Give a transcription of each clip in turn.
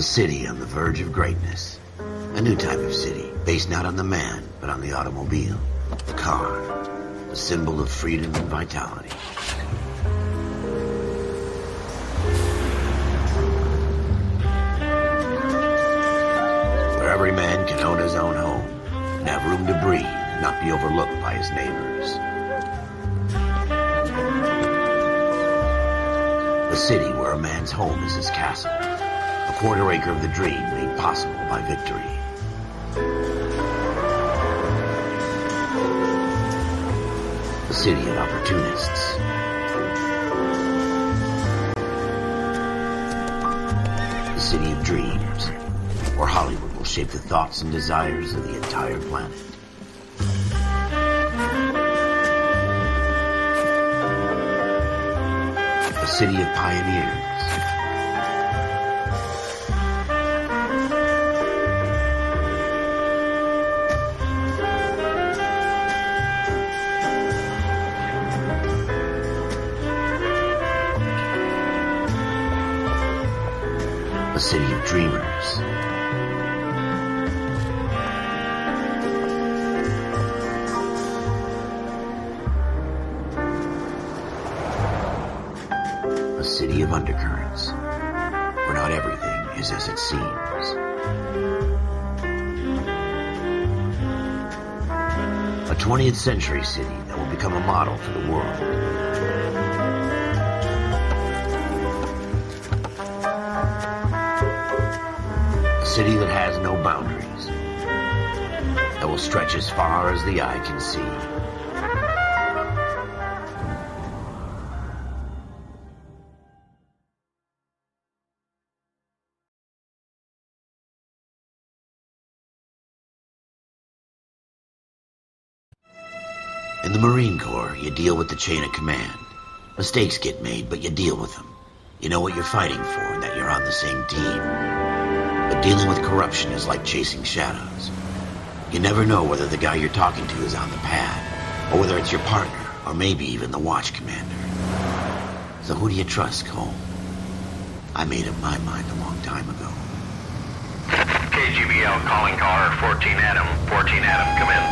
A city on the verge of greatness. A new type of city, based not on the man, but on the automobile. The car. The symbol of freedom and vitality. Where every man can own his own home, and have room to breathe, and not be overlooked by his neighbors. A city where a man's home is his castle. A quarter acre of the dream made possible by victory. A city of opportunists. A city of dreams, where Hollywood will shape the thoughts and desires of the entire planet. A city of pioneers. A city of dreamers. A city of undercurrents, where not everything is as it seems. A 20th century city that will become a model for the world. A city that has no boundaries, that will stretch as far as the eye can see. In the Marine Corps, you deal with the chain of command. Mistakes get made, but you deal with them. You know what you're fighting for and that you're on the same team. But dealing with corruption is like chasing shadows. You never know whether the guy you're talking to is on the pad, or whether it's your partner, or maybe even the watch commander. So who do you trust, Cole? I made up my mind a long time ago. KGBL calling caller 14 Adam. 14 Adam, come in.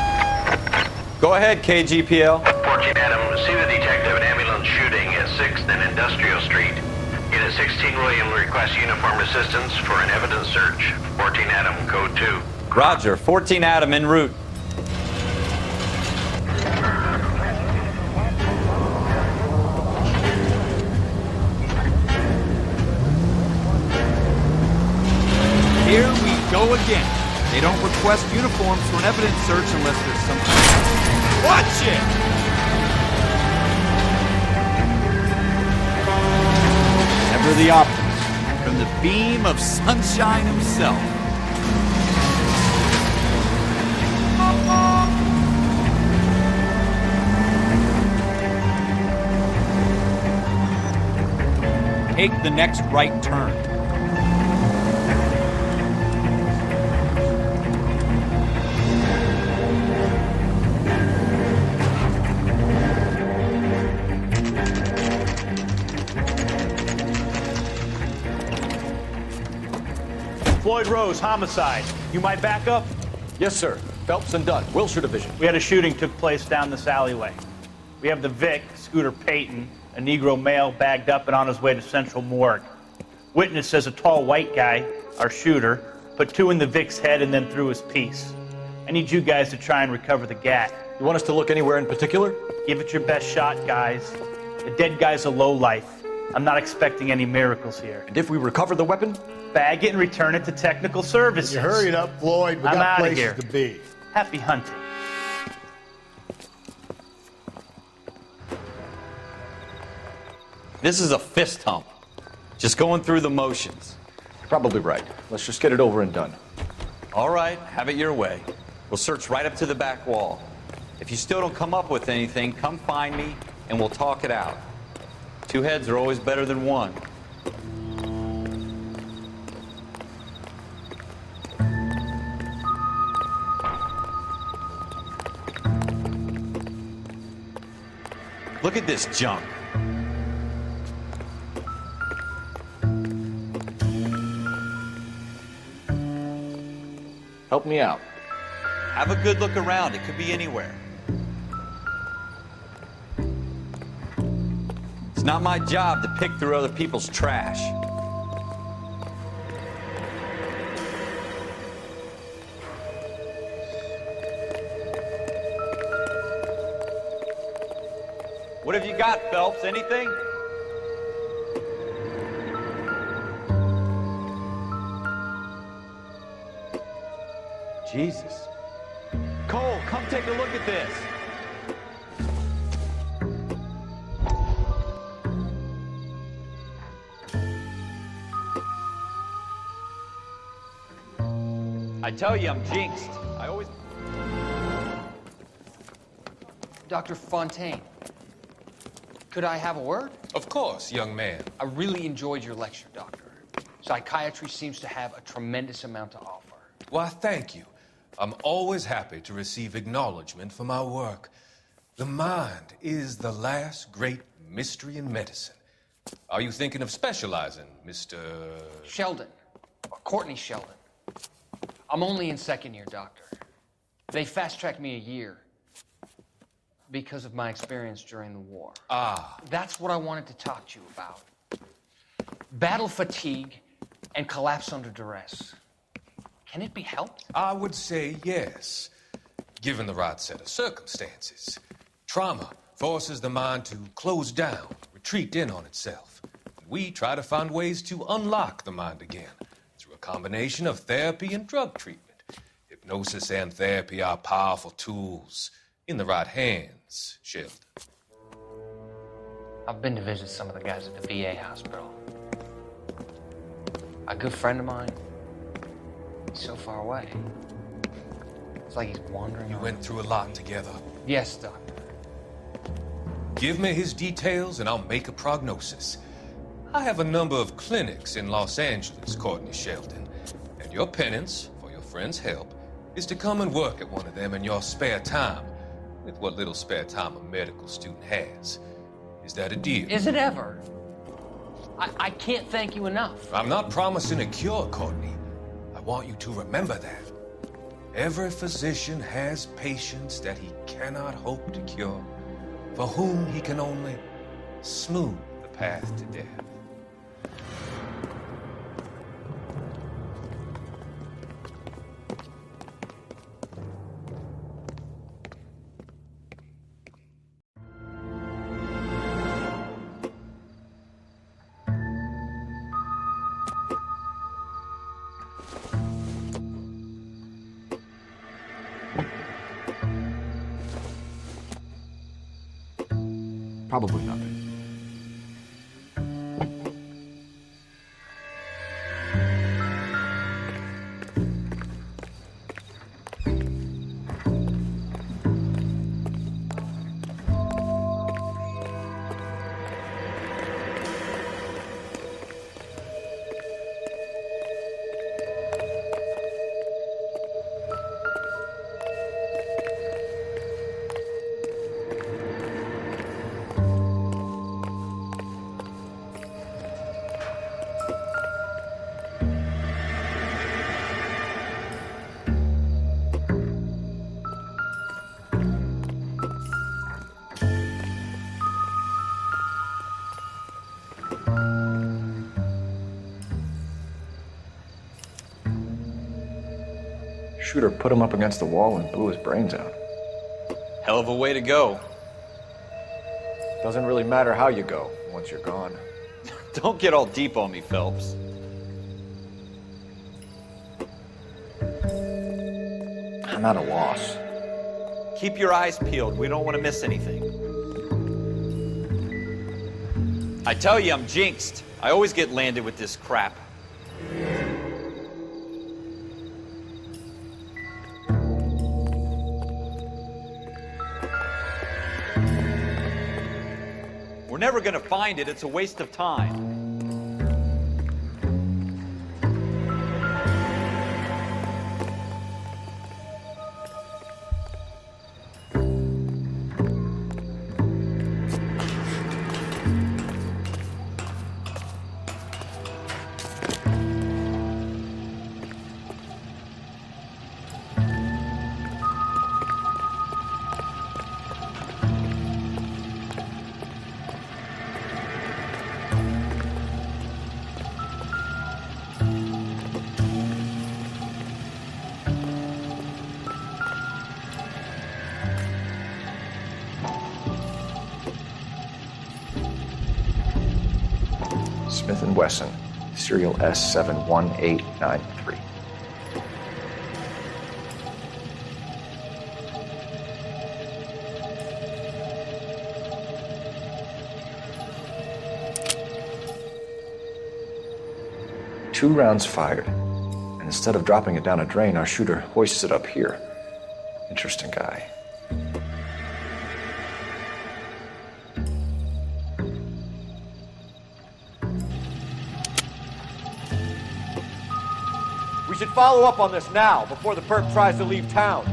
Go ahead, KGPL. 14 Adam, see the detective in ambulance shooting at 6th and Industrial Street. Unit 16 William requests uniform assistance for an evidence search. 14 Adam, code 2. Roger, 14 Adam en route. Here we go again. They don't request uniforms for an evidence search unless there's some... Watch it! Ever the optimist, from the beam of sunshine himself. Take the next right turn. Floyd Rose, homicide. You might back up? Yes, sir. Phelps and Dunn, Wilshire Division. We had a shooting took place down this alleyway. We have the Vic, Scooter Payton, a Negro male bagged up and on his way to Central Morgue. Witness says a tall white guy, our shooter, put 2 in the Vic's head and then threw his piece. I need you guys to try and recover the gat. You want us to look anywhere in particular? Give it your best shot, guys. The dead guy's a lowlife. I'm not expecting any miracles here. And if we recover the weapon? Bag it and return it to technical services. You hurry it up, Floyd. We I'm got outta places here. to be. Happy hunting. This is a fist hump. Just going through the motions. Probably right. Let's just get it over and done. All right, have it your way. We'll search right up to the back wall. If you still don't come up with anything, come find me and we'll talk it out. 2 heads are always better than 1. Look at this junk. Help me out. Have a good look around. It could be anywhere. It's not my job to pick through other people's trash. What have you got, Phelps? Anything? Jesus. Cole, come take a look at this. I tell you, I'm jinxed. I always... Dr. Fontaine, could I have a word? Of course, young man. I really enjoyed your lecture, Doctor. Psychiatry seems to have a tremendous amount to offer. Why, thank you. I'm always happy to receive acknowledgement for my work. The mind is the last great mystery in medicine. Are you thinking of specializing, Mr. Sheldon, or Courtney Sheldon. I'm only in second year, Doctor. They fast-tracked me a year because of my experience during the war. Ah. That's what I wanted to talk to you about. Battle fatigue and collapse under duress. Can it be helped? I would say yes, given the right set of circumstances. Trauma forces the mind to close down, retreat in on itself. We try to find ways to unlock the mind again through a combination of therapy and drug treatment. Hypnosis and therapy are powerful tools in the right hands, Sheldon. I've been to visit some of the guys at the VA hospital. A good friend of mine, he's so far away. It's like he's wandering You around. went through a lot together. Yes, Doctor. Give me his details and I'll make a prognosis. I have a number of clinics in Los Angeles, Courtney Sheldon, and your penance for your friend's help is to come and work at one of them in your spare time, with what little spare time a medical student has. Is that a deal? Is it ever? I can't thank you enough. I'm not promising a cure, Courtney. I want you to remember that. Every physician has patients that he cannot hope to cure, for whom he can only smooth the path to death. Probably nothing. Shooter put him up against the wall and blew his brains out. Hell of a way to go. Doesn't really matter how you go once you're gone. Don't get all deep on me, Phelps. I'm at a loss. Keep your eyes peeled. We don't want to miss anything. I tell you, I'm jinxed. I always get landed with this crap. We're never going to find it. It's a waste of time. Smith & Wesson, serial S71893. Two rounds fired, and instead of dropping it down a drain, our shooter hoists it up here. Interesting guy. We should follow up on this now, before the perp tries to leave town.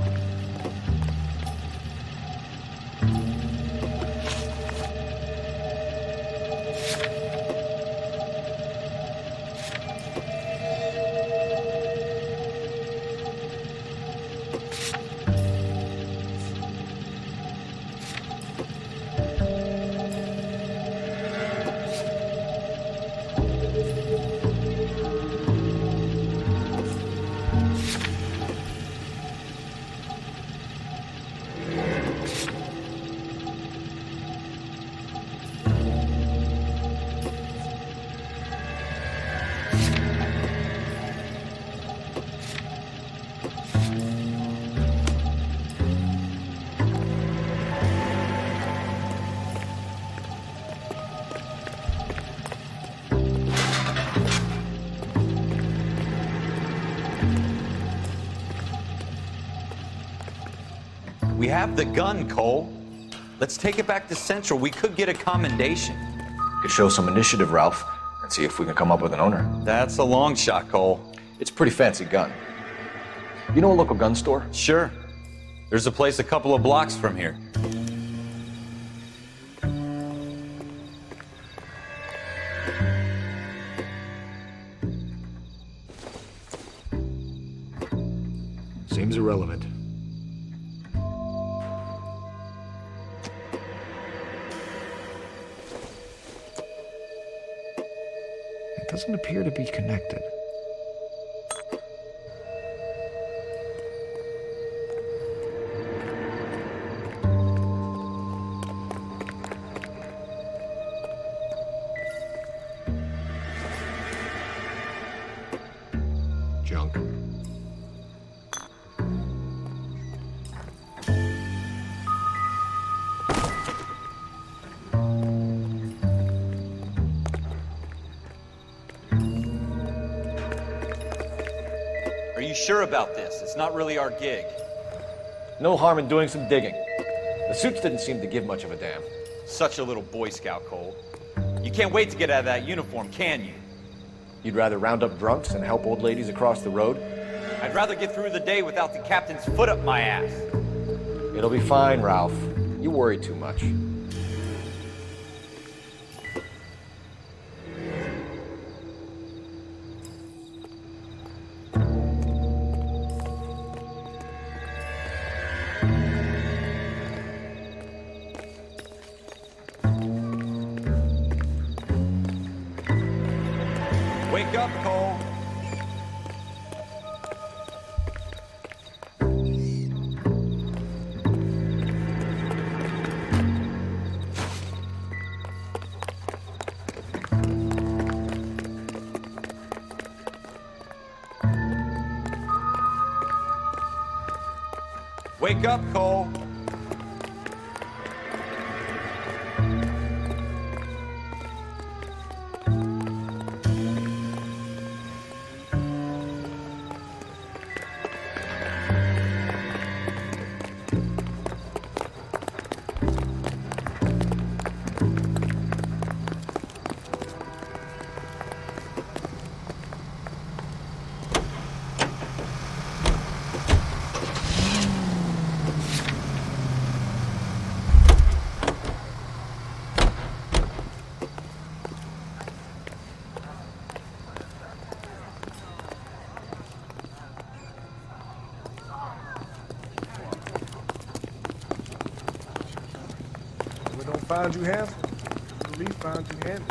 We have the gun, Cole. Let's take it back to Central. We could get a commendation. Could show some initiative, Ralph, and see if we can come up with an owner. That's a long shot, Cole. It's a pretty fancy gun. You know a local gun store? Sure. There's a place a couple of blocks from here. Seems irrelevant. It doesn't appear to be connected. Junk. Are you sure about this? It's not really our gig. No harm in doing some digging. The suits didn't seem to give much of a damn. Such a little Boy Scout, Cole. You can't wait to get out of that uniform, can you? You'd rather round up drunks than help old ladies across the road? I'd rather get through the day without the captain's foot up my ass. It'll be fine, Ralph. You worry too much. Wake up, Cole. Wake up, Cole. We don't find you handsome. At least find you handy.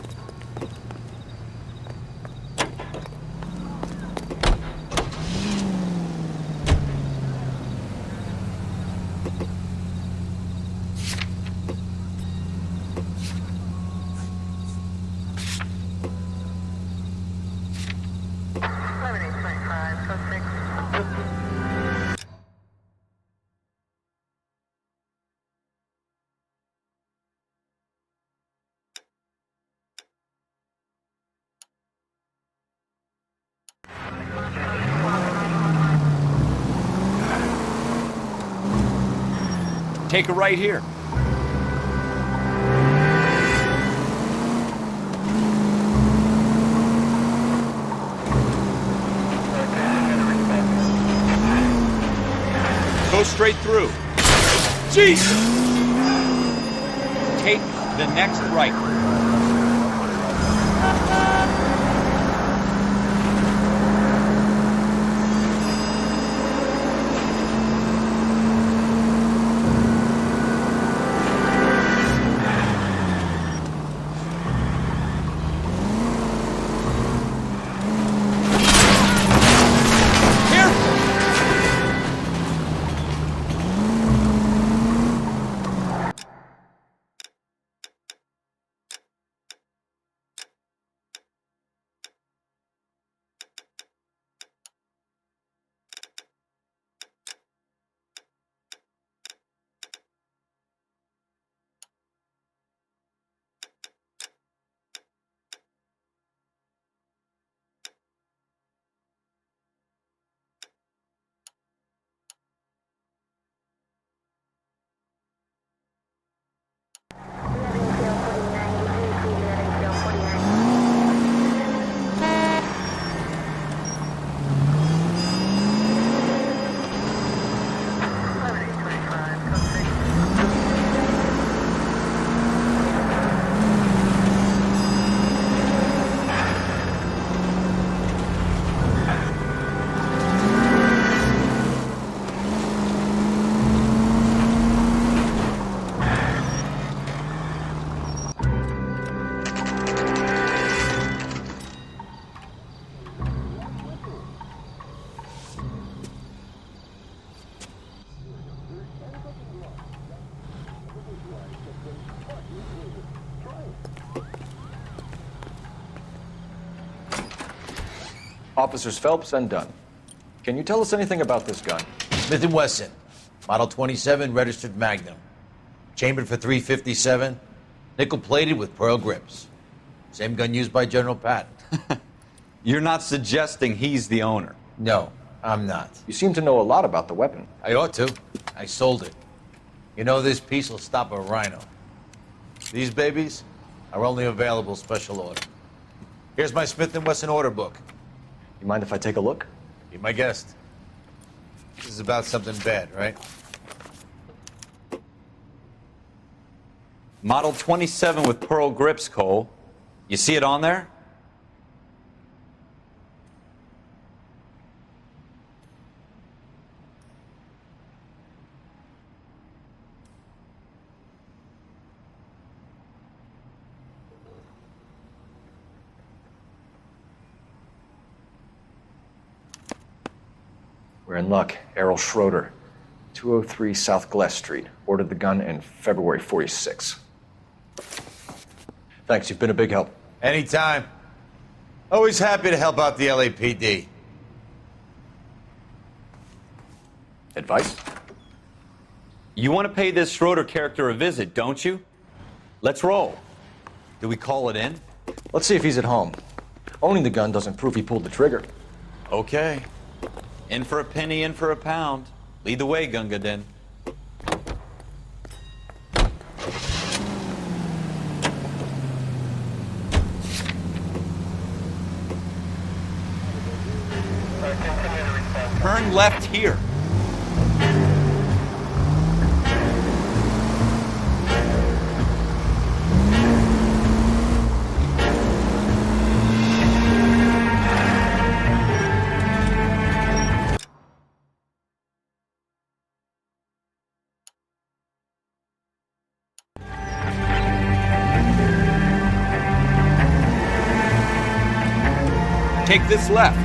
Take a right here. Go straight through. Jesus! Take the next right. Officers Phelps and Dunn. Can you tell us anything about this gun? Smith & Wesson, Model 27, registered Magnum. Chambered for .357, nickel-plated with pearl grips. Same gun used by General Patton. You're not suggesting he's the owner? No, I'm not. You seem to know a lot about the weapon. I ought to. I sold it. You know, this piece will stop a rhino. These babies are only available special order. Here's my Smith & Wesson order book. You mind if I take a look? Be my guest. This is about something bad, right? Model 27 with pearl grips, Cole. You see it on there? We're in luck. Errol Schroeder, 203 South Glass Street. Ordered the gun in February '46. Thanks, you've been a big help. Anytime. Always happy to help out the LAPD. Advice? You want to pay this Schroeder character a visit, don't you? Let's roll. Do we call it in? Let's see if he's at home. Owning the gun doesn't prove he pulled the trigger. Okay. In for a penny, in for a pound. Lead the way, Gunga Din. Turn left here. Take this left.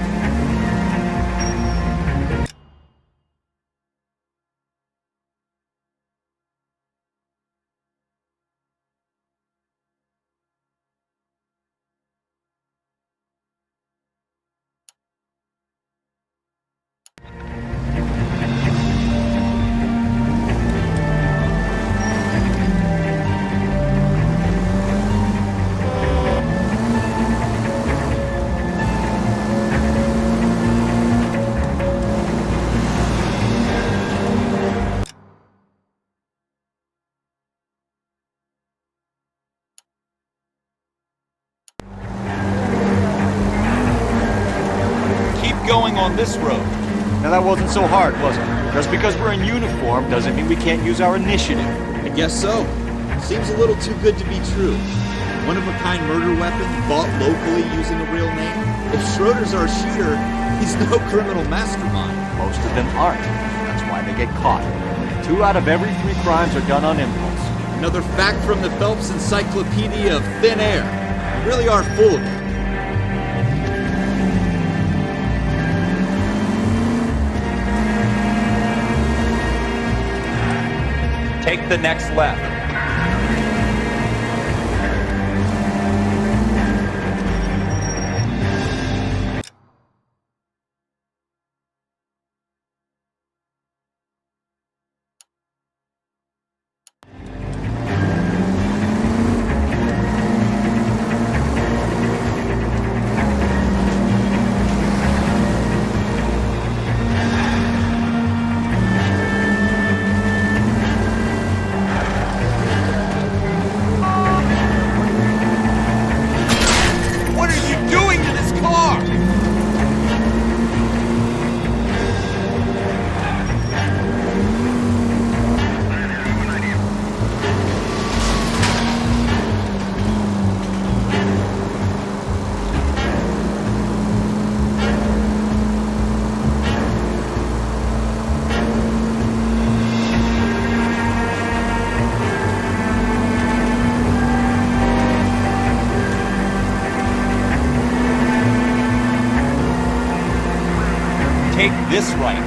this road. Now that wasn't so hard, was it? Just because we're in uniform doesn't mean we can't use our initiative. I guess so. Seems a little too good to be true. One-of-a-kind murder weapon bought locally using a real name. If Schroeder's our shooter, he's no criminal mastermind. Most of them aren't. That's why they get caught. 2 out of every 3 crimes are done on impulse. Another fact from the Phelps Encyclopedia of Thin Air. You really are full of it. Take the next left. Take this right.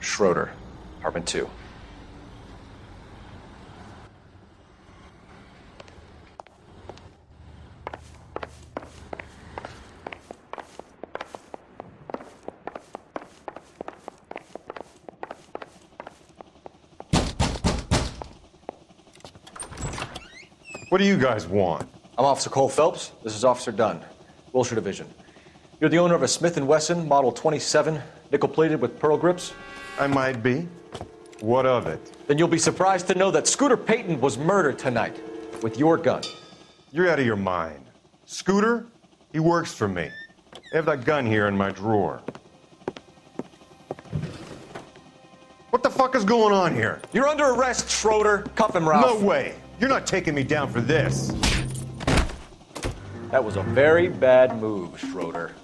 Schroeder, apartment 2. What do you guys want? I'm Officer Cole Phelps. This is Officer Dunn, Wilshire Division. You're the owner of a Smith & Wesson Model 27, nickel-plated with pearl grips? I might be. What of it? Then you'll be surprised to know that Scooter Payton was murdered tonight with your gun. You're out of your mind. Scooter? He works for me. I have that gun here in my drawer. What the fuck is going on here? You're under arrest, Schroeder. Cuff him, Ralph. No way. You're not taking me down for this. That was a very bad move, Schroeder.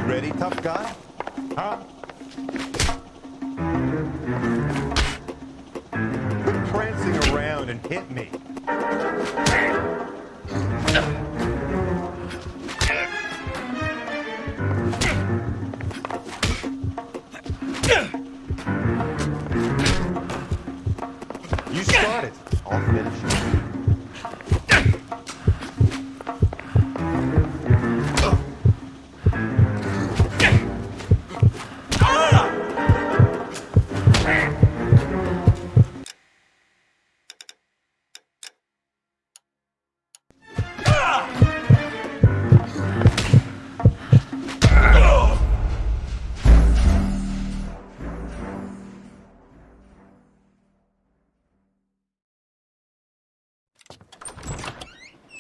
Ready, tough guy? Huh? Quit prancing around and hit me. You start it. I'll finish it.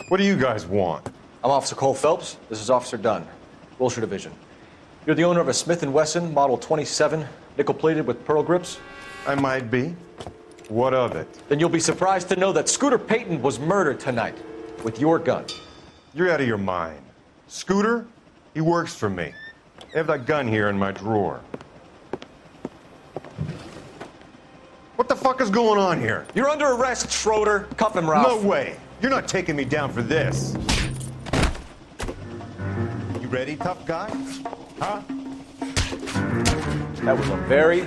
What do you guys want? I'm Officer Cole Phelps. This is Officer Dunn, Wilshire Division. You're the owner of a Smith & Wesson Model 27, nickel-plated with pearl grips? I might be. What of it? Then you'll be surprised to know that Scooter Payton was murdered tonight with your gun. You're out of your mind. Scooter, he works for me. I have that gun here in my drawer. What the fuck is going on here? You're under arrest, Schroeder. Cuff him, Ralph. No way. You're not taking me down for this. You ready, tough guy? Huh? That was a very...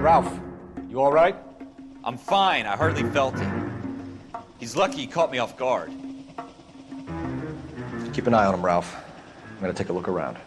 Ralph, you all right? I'm fine. I hardly felt it. He's lucky he caught me off guard. Keep an eye on him, Ralph. I'm gonna take a look around.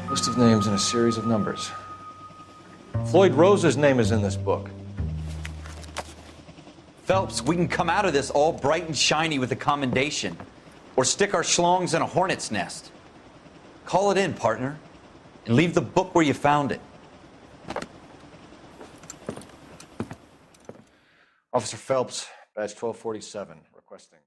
List of names and a series of numbers. Floyd Rose's name is in this book. Phelps, we can come out of this all bright and shiny with a commendation, or stick our schlongs in a hornet's nest. Call it in, partner, and leave the book where you found it. Officer Phelps, badge 1247, requesting.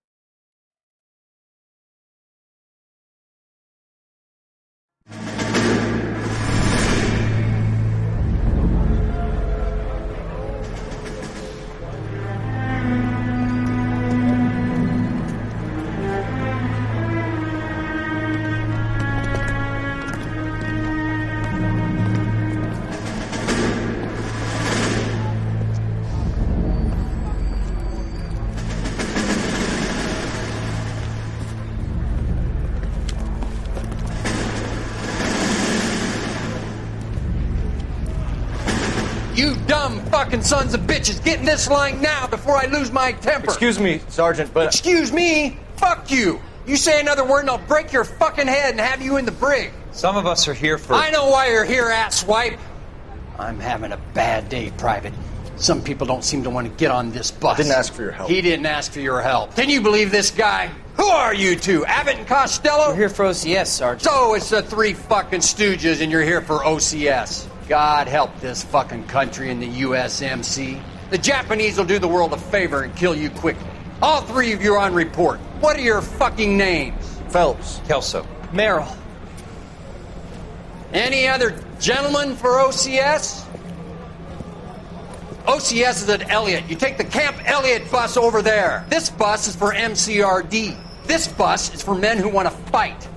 You dumb fucking sons of bitches, get in this line now before I lose my temper. Excuse me, Sergeant, but... Excuse me? Fuck you. You say another word and I'll break your fucking head and have you in the brig. Some of us are here for... I know why you're here, asswipe. I'm having a bad day, Private. Some people don't seem to want to get on this bus. I didn't ask for your help. He didn't ask for your help. Can you believe this guy? Who are you two? Abbott and Costello? We're here for OCS, Sergeant. So it's the three fucking stooges and you're here for OCS. God help this fucking country and the USMC. The Japanese will do the world a favor and kill you quickly. All three of you are on report. What are your fucking names? Phelps. Kelso. Merrill. Any other gentlemen for OCS? OCS is at Elliott. You take the Camp Elliott bus over there. This bus is for MCRD. This bus is for men who want to fight.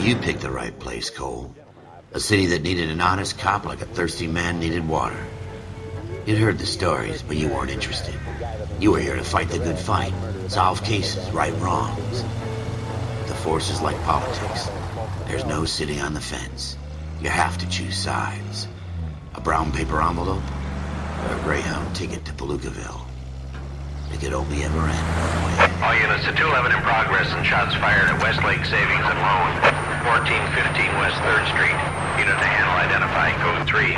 You picked the right place, Cole. A city that needed an honest cop like a thirsty man needed water. You'd heard the stories, but you weren't interested. You were here to fight the good fight, solve cases, right wrongs. The force is like politics. There's no sitting on the fence. You have to choose sides. A brown paper envelope, or a Greyhound ticket to Palookaville. It could only ever end one way. All units to 211 in progress and shots fired at Westlake Savings and Loan, 1415 West 3rd Street. Unit to handle identifying code 3.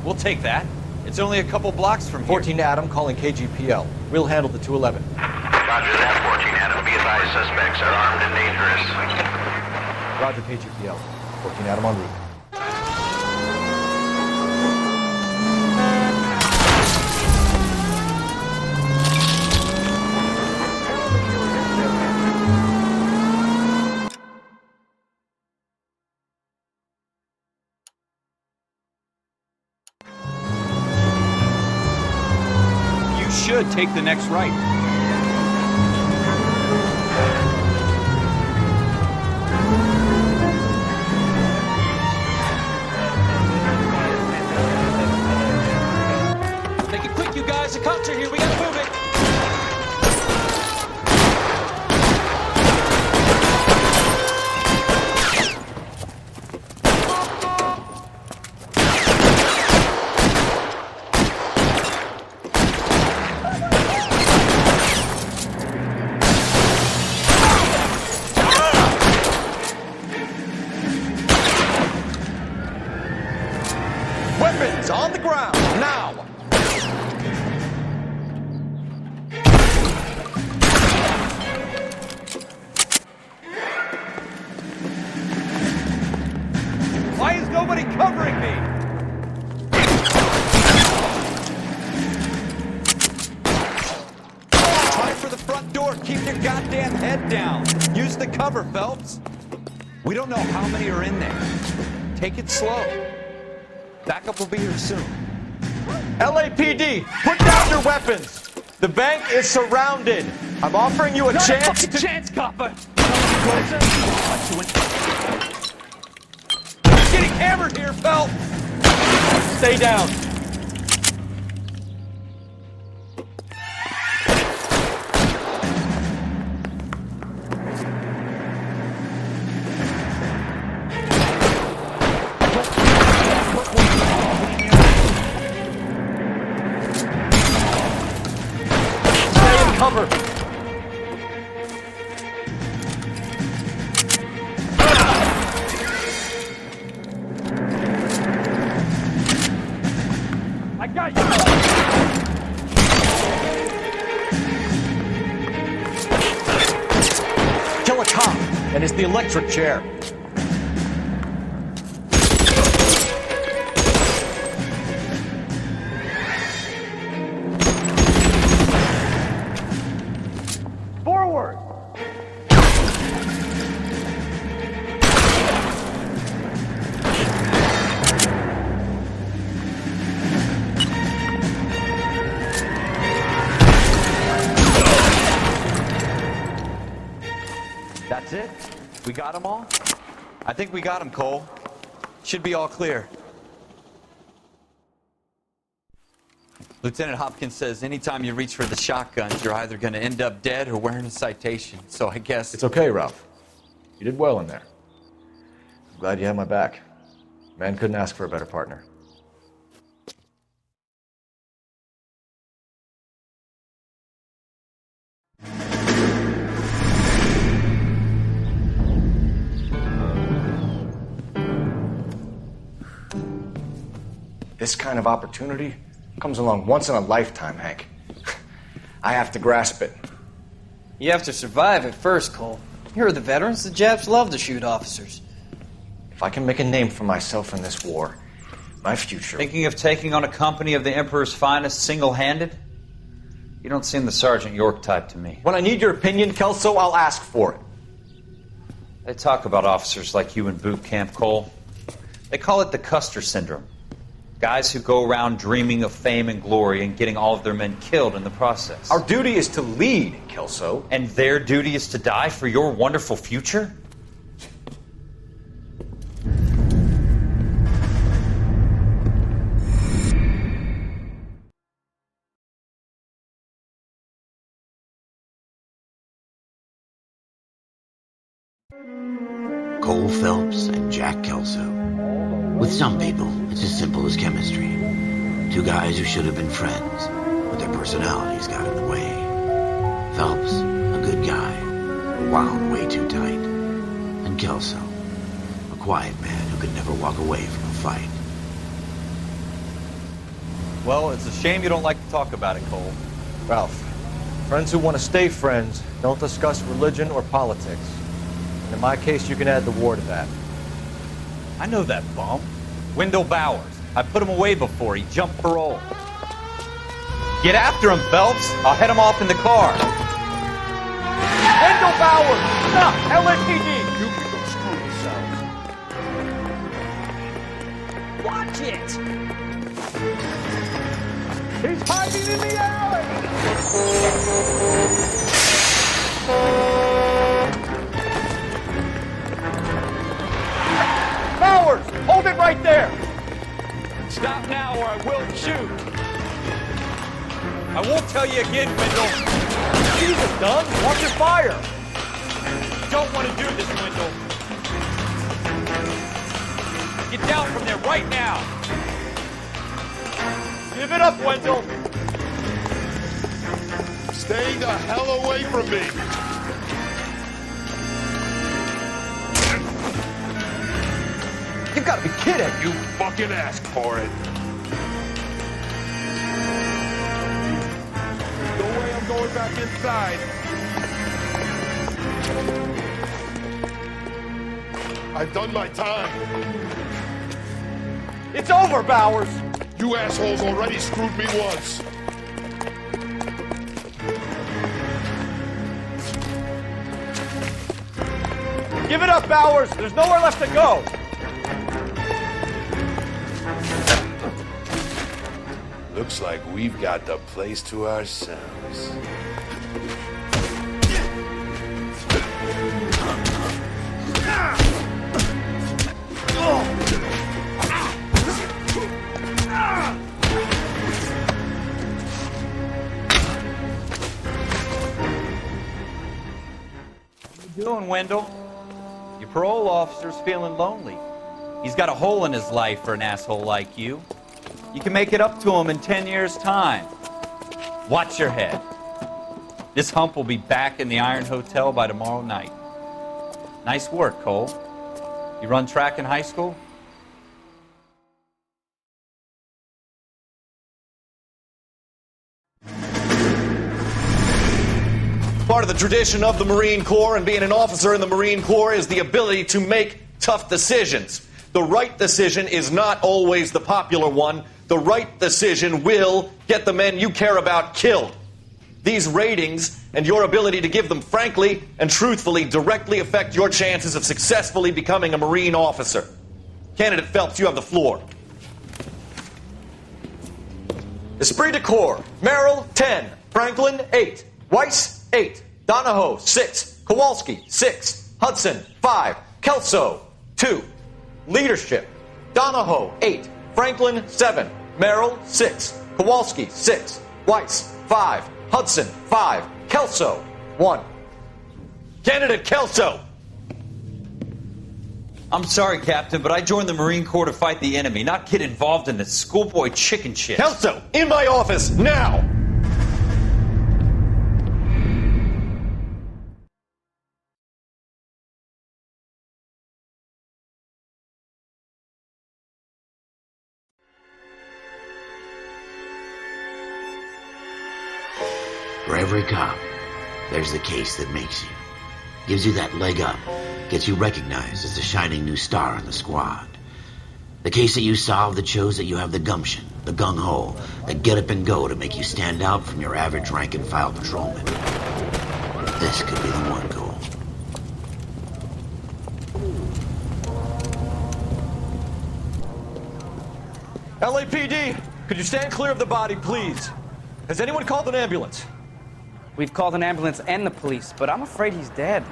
We'll take that. It's only a couple blocks from here. 14 Adam calling KGPL. We'll handle the 211. Roger that, 14 Adam. Be advised, suspects are armed and dangerous. Roger, KGPL. 14 Adam en route. You should take the next right. Make it quick, you guys. The cops are here. We gotta move it. Weapons on the ground, now! Why is nobody covering me? Try for the front door. Keep your goddamn head down. Use the cover, Phelps. We don't know how many are in there. Take it slow. Backup will be here soon. LAPD, put down your weapons! The bank is surrounded! I'm offering you a Not chance a fucking chance, copper! Getting hammered here, Phelps! Stay down. Stay in cover. I got you! Kill a cop, and it's the electric chair. Forward! That's it? We got them all? I think we got him, Cole. Should be all clear. Lieutenant Hopkins says anytime you reach for the shotguns, you're either going to end up dead or wearing a citation. So I guess... It's okay, Ralph. You did well in there. I'm glad you had my back. Man couldn't ask for a better partner. This kind of opportunity comes along once in a lifetime, Hank. I have to grasp it. You have to survive it first, Cole. You're the veterans. The Japs love to shoot officers. If I can make a name for myself in this war, my future... Thinking of taking on a company of the Emperor's finest single-handed? You don't seem the Sergeant York type to me. When I need your opinion, Kelso, I'll ask for it. They talk about officers like you in boot camp, Cole. They call it the Custer syndrome. Guys who go around dreaming of fame and glory and getting all of their men killed in the process. Our duty is to lead, Kelso. And their duty is to die for your wonderful future? Cole Phelps and Jack Kelso. With some people, it's as simple as chemistry. Two guys who should have been friends, but their personalities got in the way. Phelps, a good guy, wound way too tight. And Kelso, a quiet man who could never walk away from a fight. Well, it's a shame you don't like to talk about it, Cole. Ralph, friends who want to stay friends don't discuss religion or politics. And in my case, you can add the war to that. I know that bum. Wendell Bowers. I put him away before. He jumped parole. Get after him, Phelps. I'll head him off in the car. Wendell Bowers! Enough! LAPD! You can go screw yourself. Watch it! He's hiding in the alley! Bowers! Hold it right there! Stop now or I will shoot! I won't tell you again, Wendell. Jesus, Dunn! Watch your fire! Don't want to do this, Wendell. Get down from there right now. Give it up, Wendell! Stay the hell away from me! You've got to be kidding. You fucking asked for it. No way I'm going back inside. I've done my time. It's over, Bowers! You assholes already screwed me once. Give it up, Bowers! There's nowhere left to go! Looks like we've got the place to ourselves. What you doing, Wendell? Your parole officer's feeling lonely. He's got a hole in his life for an asshole like you. You can make it up to him in 10 years' time. Watch your head. This hump will be back in the Iron Hotel by tomorrow night. Nice work, Cole. You run track in high school? Part of the tradition of the Marine Corps and being an officer in the Marine Corps is the ability to make tough decisions. The right decision is not always the popular one. The right decision will get the men you care about killed. These ratings and your ability to give them frankly and truthfully directly affect your chances of successfully becoming a Marine officer. Candidate Phelps, you have the floor. Esprit de Corps, Merrill, 10. Franklin, 8. Weiss, 8. Donahoe, 6. Kowalski, 6. Hudson, 5. Kelso, 2. Leadership, Donahoe, 8. Franklin, 7. Merrill, 6. Kowalski, 6. Weiss, 5. Hudson, 5. Kelso, 1. Candidate Kelso! I'm sorry, Captain, but I joined the Marine Corps to fight the enemy, not get involved in this schoolboy chicken shit. Kelso, in my office, now! For every cop, there's the case that makes you. Gives you that leg up. Gets you recognized as the shining new star in the squad. The case that you solve that shows that you have the gumption, the gung-ho, the get up and go to make you stand out from your average rank-and-file patrolman. This could be the one, Cole. LAPD, could you stand clear of the body, please? Has anyone called an ambulance? We've called an ambulance and the police, but I'm afraid he's dead.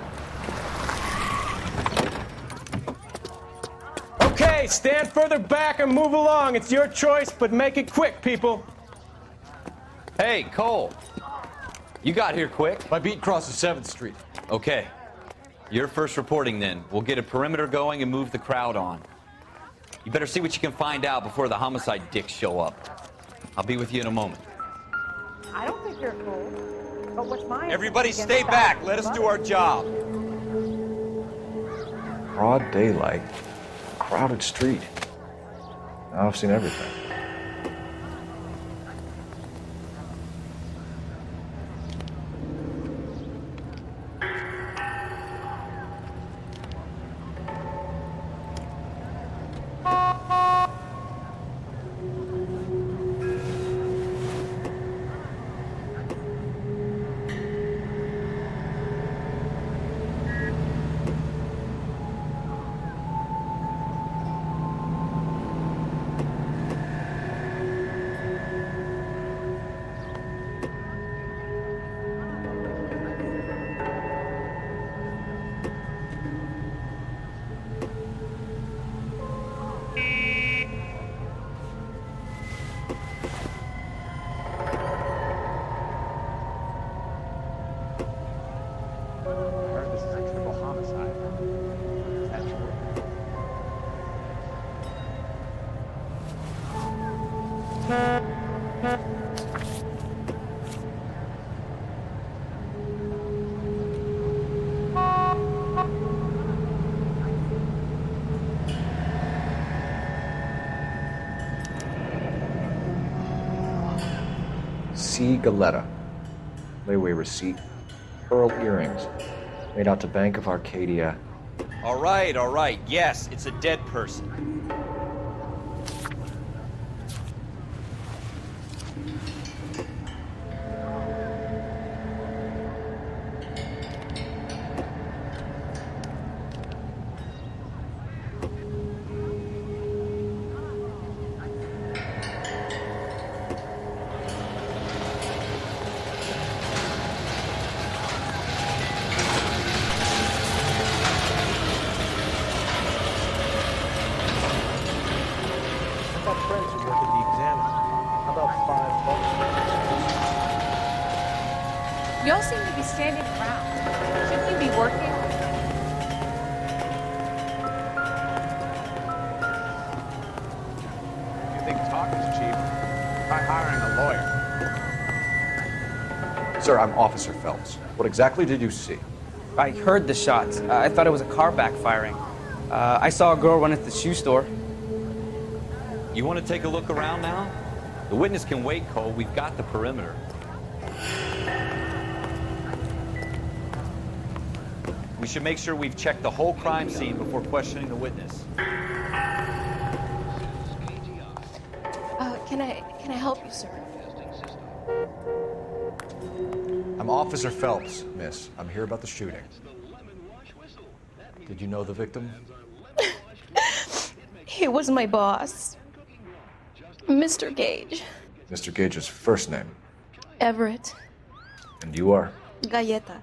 Okay, stand further back and move along. It's your choice, but make it quick, people. Hey, Cole. You got here quick. My beat crosses 7th Street. Okay. You're first reporting then. We'll get a perimeter going and move the crowd on. You better see what you can find out before the homicide dicks show up. I'll be with you in a moment. I don't think you're cool. But what's mine? Everybody stay back. Let us do our job. Broad daylight, crowded street. Now I've seen everything. C. Galetta. Layaway receipt. Pearl earrings. Made out to Bank of Arcadia. All right. Yes, it's a dead person. Y'all seem to be standing around. Shouldn't you be working? You think talk is cheap? Try hiring a lawyer. Sir, I'm Officer Phelps. What exactly did you see? I heard the shots. I thought it was a car backfiring. I saw a girl run at the shoe store. You want to take a look around now? The witness can wait, Cole. We've got the perimeter. We should make sure we've checked the whole crime scene before questioning the witness. Can I help you, sir? I'm Officer Phelps, miss. I'm here about the shooting. Did you know the victim? He was my boss, Mr. Gage. Mr. Gage's first name. Everett. And you are? Galleta.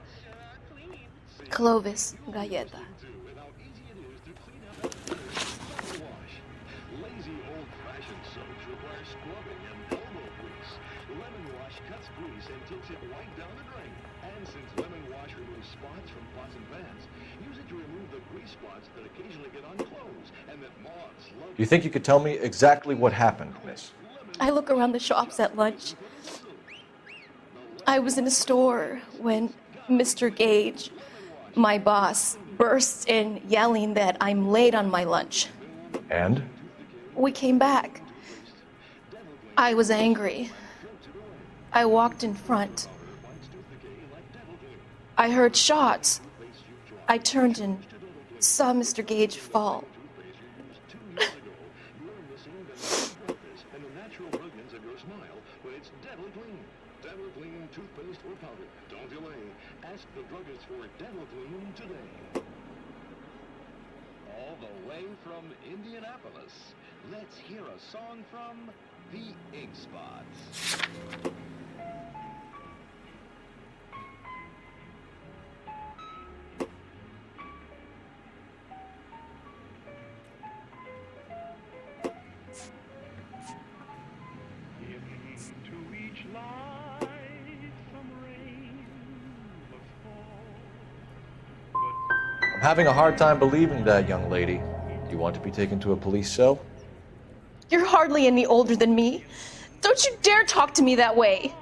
Clovis Galleta. Do you think you could tell me exactly what happened, miss? I look around the shops at lunch. I was in a store when Mr. Gage, my boss, bursts in yelling that I'm late on my lunch. And? We came back. I was angry. I walked in front. I heard shots. I turned and saw Mr. Gage fall. All the way from Indianapolis, let's hear a song from the Ink Spots. Into each light some rain must fall. I'm having a hard time believing that, young lady. Do you want to be taken to a police cell? You're hardly any older than me. Don't you dare talk to me that way.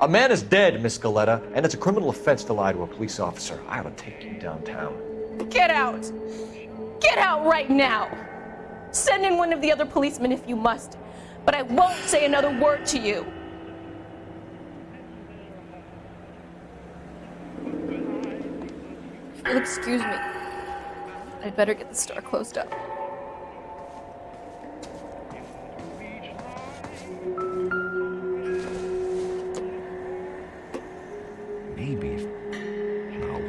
A man is dead, Miss Galetta, and it's a criminal offense to lie to a police officer. I ought to take you downtown. Get out. Get out right now. Send in one of the other policemen if you must, but I won't say another word to you. If you'll excuse me, I'd better get the store closed up. Maybe. No.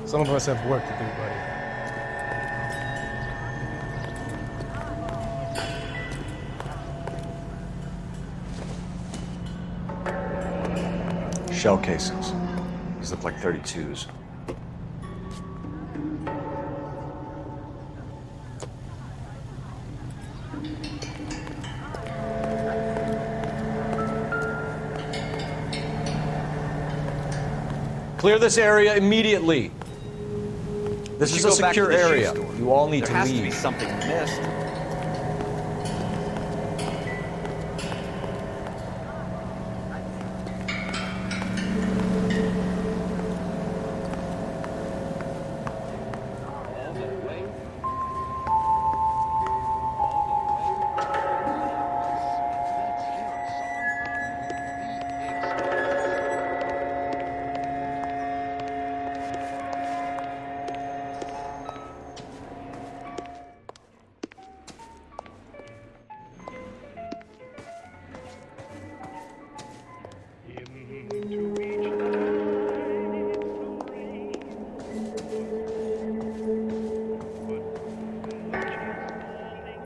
Some of us have work to do, buddy. Shell casings. These look like 32s. Clear this area immediately. This is a secure area. You all need to leave. There has to be something missed.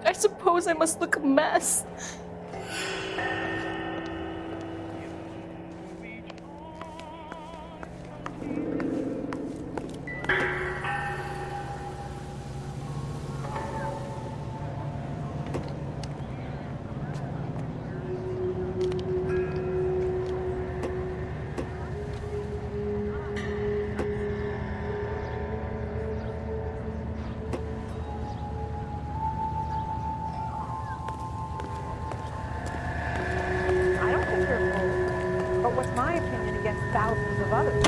I suppose I must look a mess. But what's my opinion against thousands of others?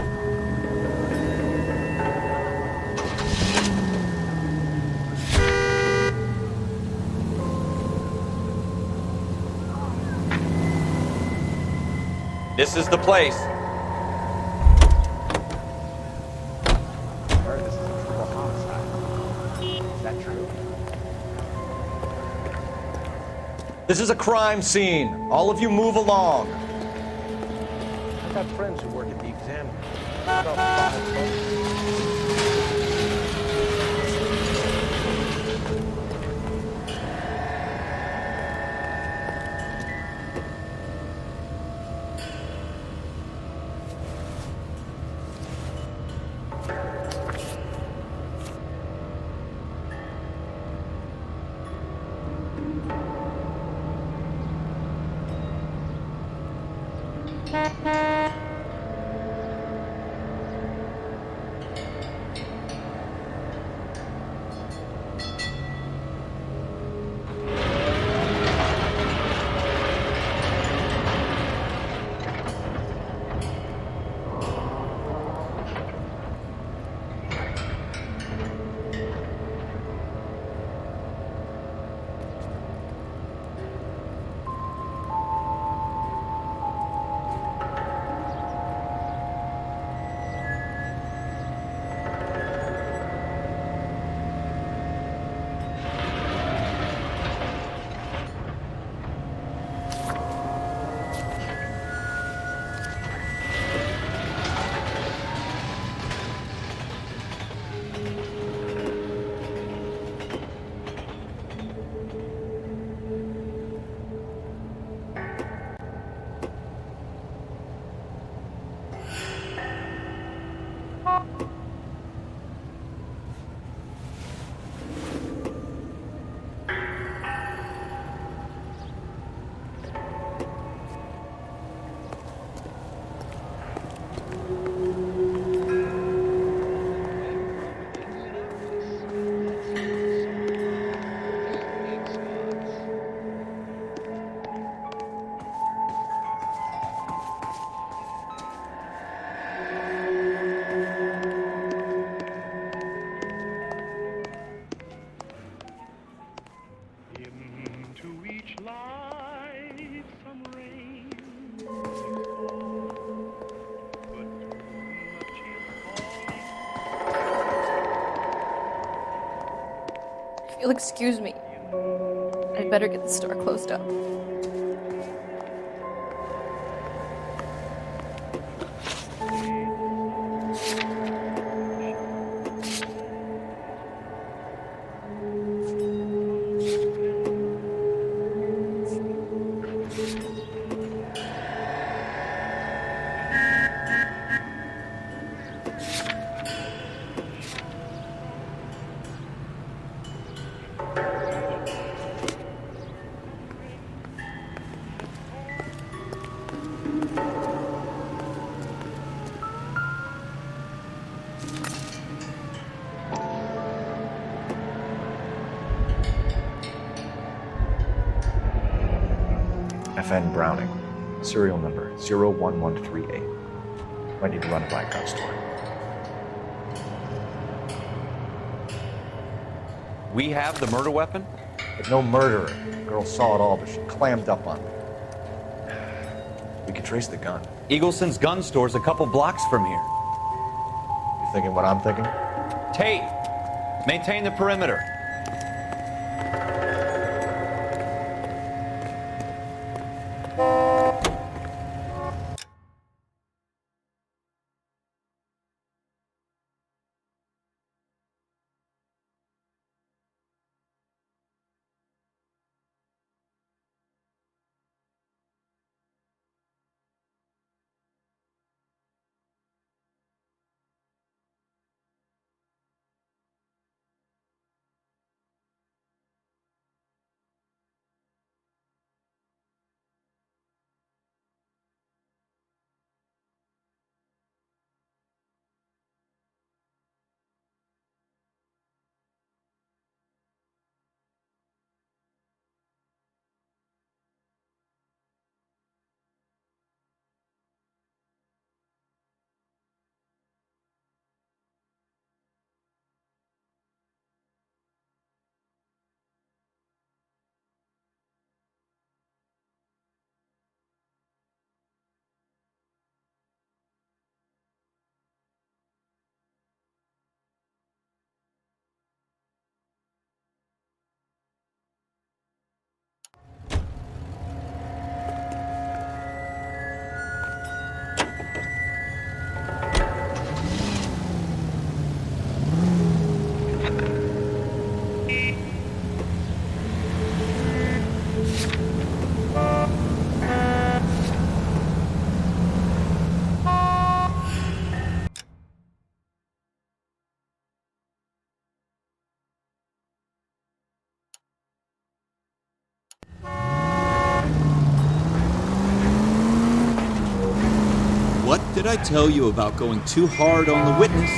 This is the place. I heard this is a triple homicide. Is that true? This is a crime scene. All of you move along. I've got friends who work at the Examiner. If you'll excuse me, I'd better get the store closed up. FN Browning, serial number 01138. Might need to run it by a gun store. We have the murder weapon? But no murderer. The girl saw it all, but she clammed up on me. We could trace the gun. Eagleson's gun store's a couple blocks from here. You thinking what I'm thinking? Tate, maintain the perimeter. What did I tell you about going too hard on the witness?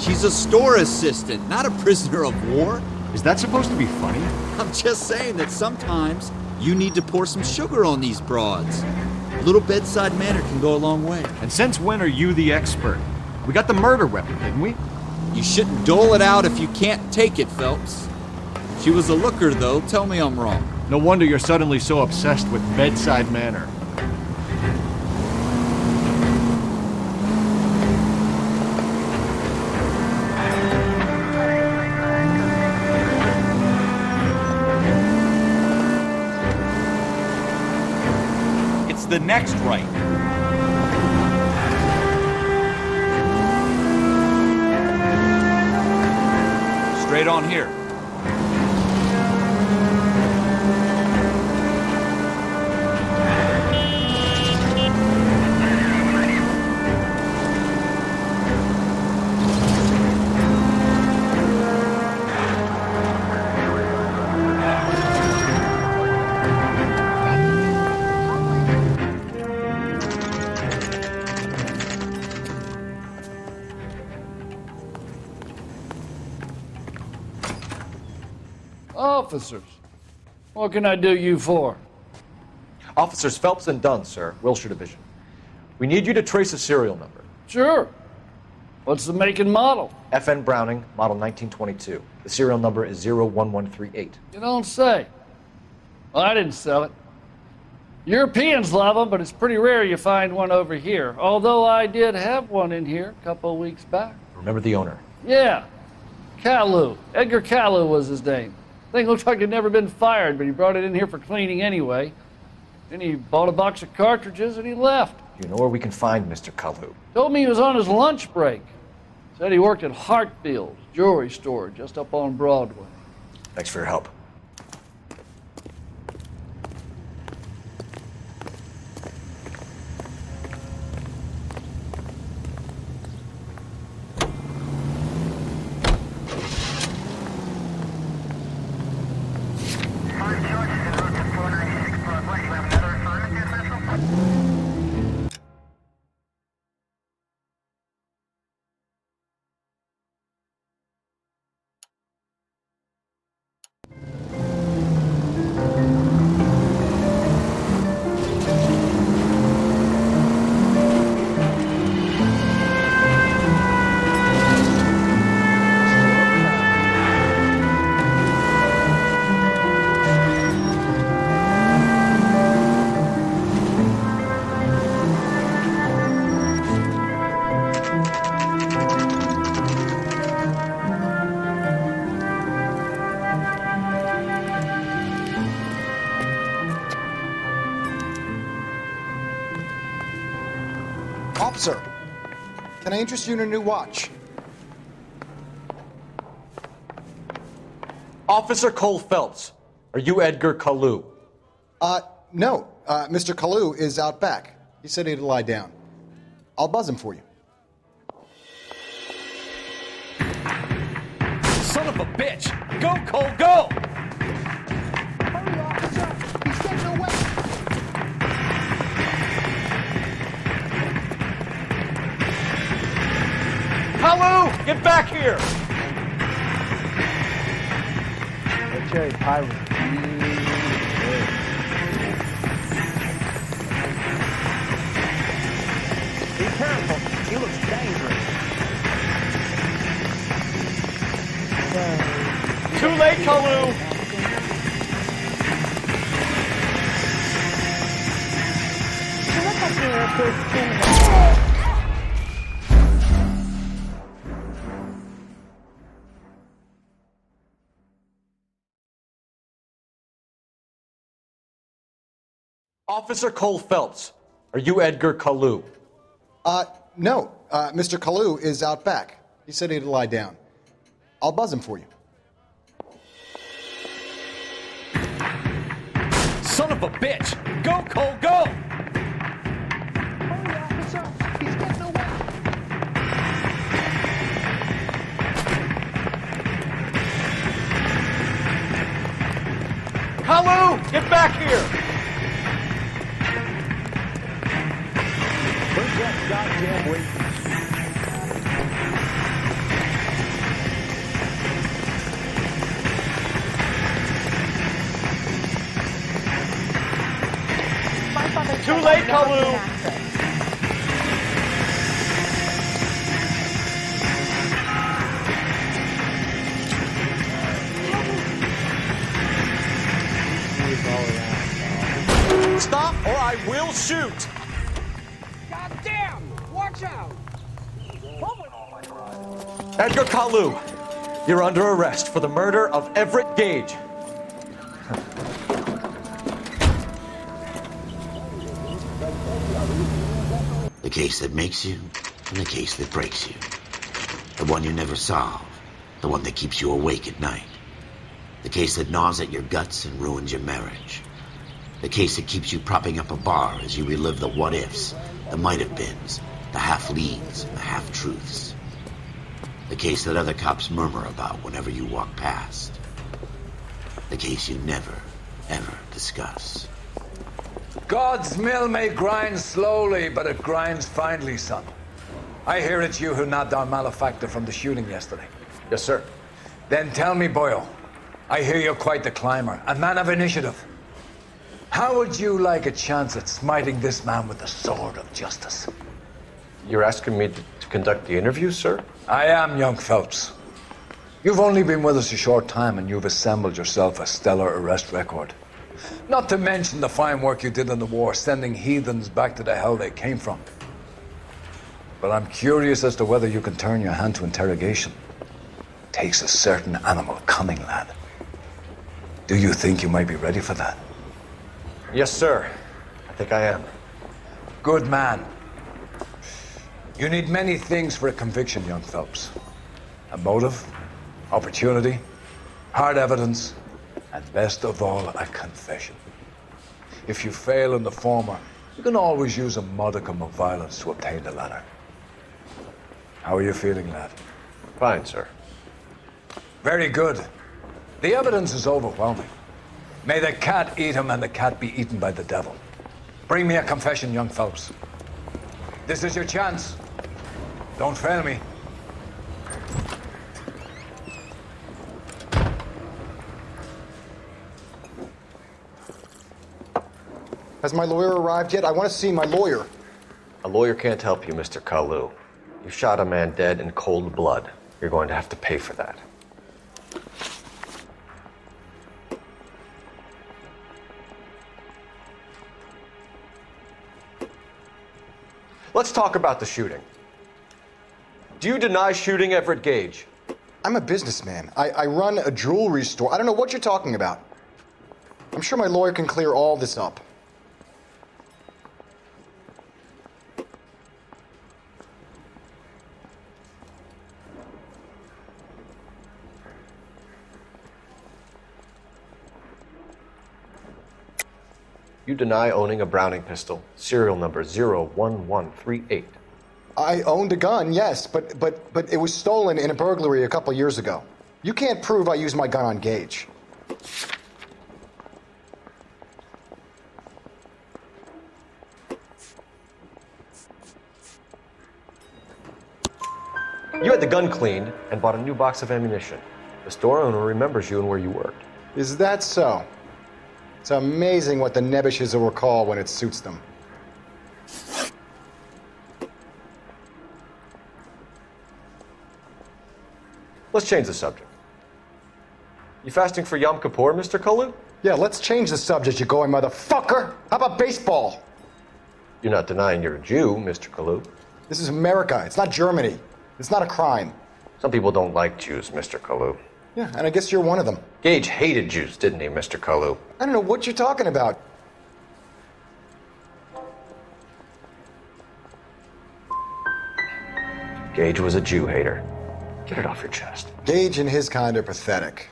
She's a store assistant, not a prisoner of war. Is that supposed to be funny? I'm just saying that sometimes you need to pour some sugar on these broads. A little bedside manner can go a long way. And since when are you the expert? We got the murder weapon, didn't we? You shouldn't dole it out if you can't take it, Phelps. She was a looker, though. Tell me I'm wrong. No wonder you're suddenly so obsessed with bedside manner. It's the next right. Straight on here. Officers, what can I do you for? Officers Phelps and Dunn, sir, Wilshire Division. We need you to trace a serial number. Sure. What's the make and model? FN Browning, model 1922. The serial number is 01138. You don't say. Well, I didn't sell it. Europeans love them, but it's pretty rare you find one over here. Although I did have one in here a couple of weeks back. Remember the owner? Yeah. Caillou. Edgar Caillou was his name. Thing looked like it'd never been fired, but he brought it in here for cleaning anyway. Then he bought a box of cartridges and he left. You know where we can find Mr. Caillou? Told me he was on his lunch break. Said he worked at Hartfield's jewelry store just up on Broadway. Thanks for your help. Officer, can I interest you in a new watch? Officer Cole Phelps, are you Edgar Kalu? No. Mr. Kalu is out back. He said he'd lie down. I'll buzz him for you. Son of a bitch! Go, Cole, go! Hurry, officer! He's getting away! Kalu, get back here! That cherry pie was Be careful. He looks dangerous. Too late, Kalu! Officer Cole Phelps, are you Edgar Kalu? No. Mr. Kalu is out back. He said he'd lie down. I'll buzz him for you. Son of a bitch! Go, Cole, go! Hurry, officer! He's getting away! Kalu, get back here! Where's that goddamn weight? Too late, Kalu! Stop or I will shoot! Goddamn! Watch out! Edgar Kalu, you're under arrest for the murder of Everett Gage. The case that makes you and the case that breaks you. The one you never solve. The one that keeps you awake at night. The case that gnaws at your guts and ruins your marriage. The case that keeps you propping up a bar as you relive the what-ifs, the might-have-beens, the half-leads, and the half-truths. The case that other cops murmur about whenever you walk past. The case you never, ever discuss. God's mill may grind slowly, but it grinds finely, son. I hear it's you who nabbed our malefactor from the shooting yesterday. Yes, sir. Then tell me, Boyle, I hear you're quite the climber, a man of initiative. How would you like a chance at smiting this man with the sword of justice? You're asking me to conduct the interview, sir? I am, young Phelps. You've only been with us a short time and you've assembled yourself a stellar arrest record. Not to mention the fine work you did in the war, sending heathens back to the hell they came from. But I'm curious as to whether you can turn your hand to interrogation. Takes a certain animal cunning, lad. Do you think you might be ready for that? Yes, sir. I think I am. Good man. You need many things for a conviction, young Phelps. A motive, opportunity, hard evidence, and best of all, a confession. If you fail in the former, you can always use a modicum of violence to obtain the latter. How are you feeling, lad? Fine, sir. Very good. The evidence is overwhelming. May the cat eat him and the cat be eaten by the devil. Bring me a confession, young Phelps. This is your chance. Don't fail me. Has my lawyer arrived yet? I want to see my lawyer. A lawyer can't help you, Mr. Kalu. You shot a man dead in cold blood. You're going to have to pay for that. Let's talk about the shooting. Do you deny shooting Everett Gage? I'm a businessman. I run a jewelry store. I don't know what you're talking about. I'm sure my lawyer can clear all this up. You deny owning a Browning pistol, serial number 01138. I owned a gun, yes, but it was stolen in a burglary a couple years ago. You can't prove I used my gun on Gage. You had the gun cleaned and bought a new box of ammunition. The store owner remembers you and where you worked. Is that so? It's amazing what the nebbishes will recall when it suits them. Let's change the subject. You fasting for Yom Kippur, Mr. Kalu? Yeah, let's change the subject, you going motherfucker. How about baseball? You're not denying you're a Jew, Mr. Kalu. This is America. It's not Germany. It's not a crime. Some people don't like Jews, Mr. Kalu. Yeah, and I guess you're one of them. Gage hated Jews, didn't he, Mr. Kalu? I don't know what you're talking about. Gage was a Jew hater. Get it off your chest. Gage and his kind are pathetic.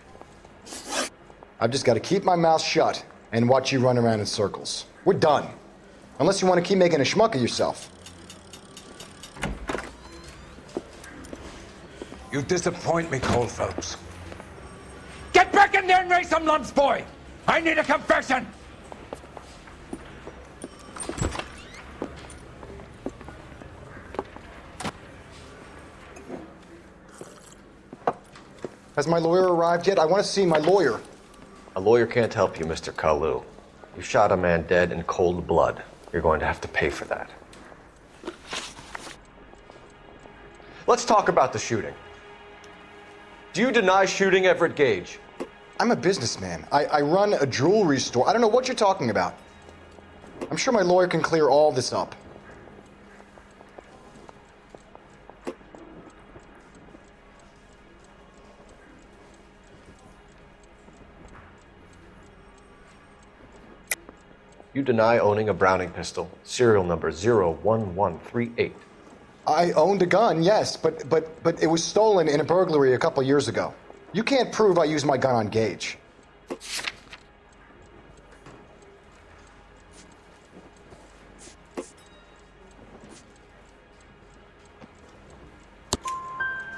I've just got to keep my mouth shut and watch you run around in circles. We're done. Unless you want to keep making a schmuck of yourself. You disappoint me, Cole Phelps. Get back in there and raise some lumps, boy! I need a confession! Has my lawyer arrived yet? I want to see my lawyer. A lawyer can't help you, Mr. Kalu. You shot a man dead in cold blood. You're going to have to pay for that. Let's talk about the shooting. Do you deny shooting Everett Gage? I'm a businessman. I run a jewelry store. I don't know what you're talking about. I'm sure my lawyer can clear all this up. You deny owning a Browning pistol, serial number 01138. I owned a gun, yes, but it was stolen in a burglary a couple years ago. You can't prove I used my gun on Gage.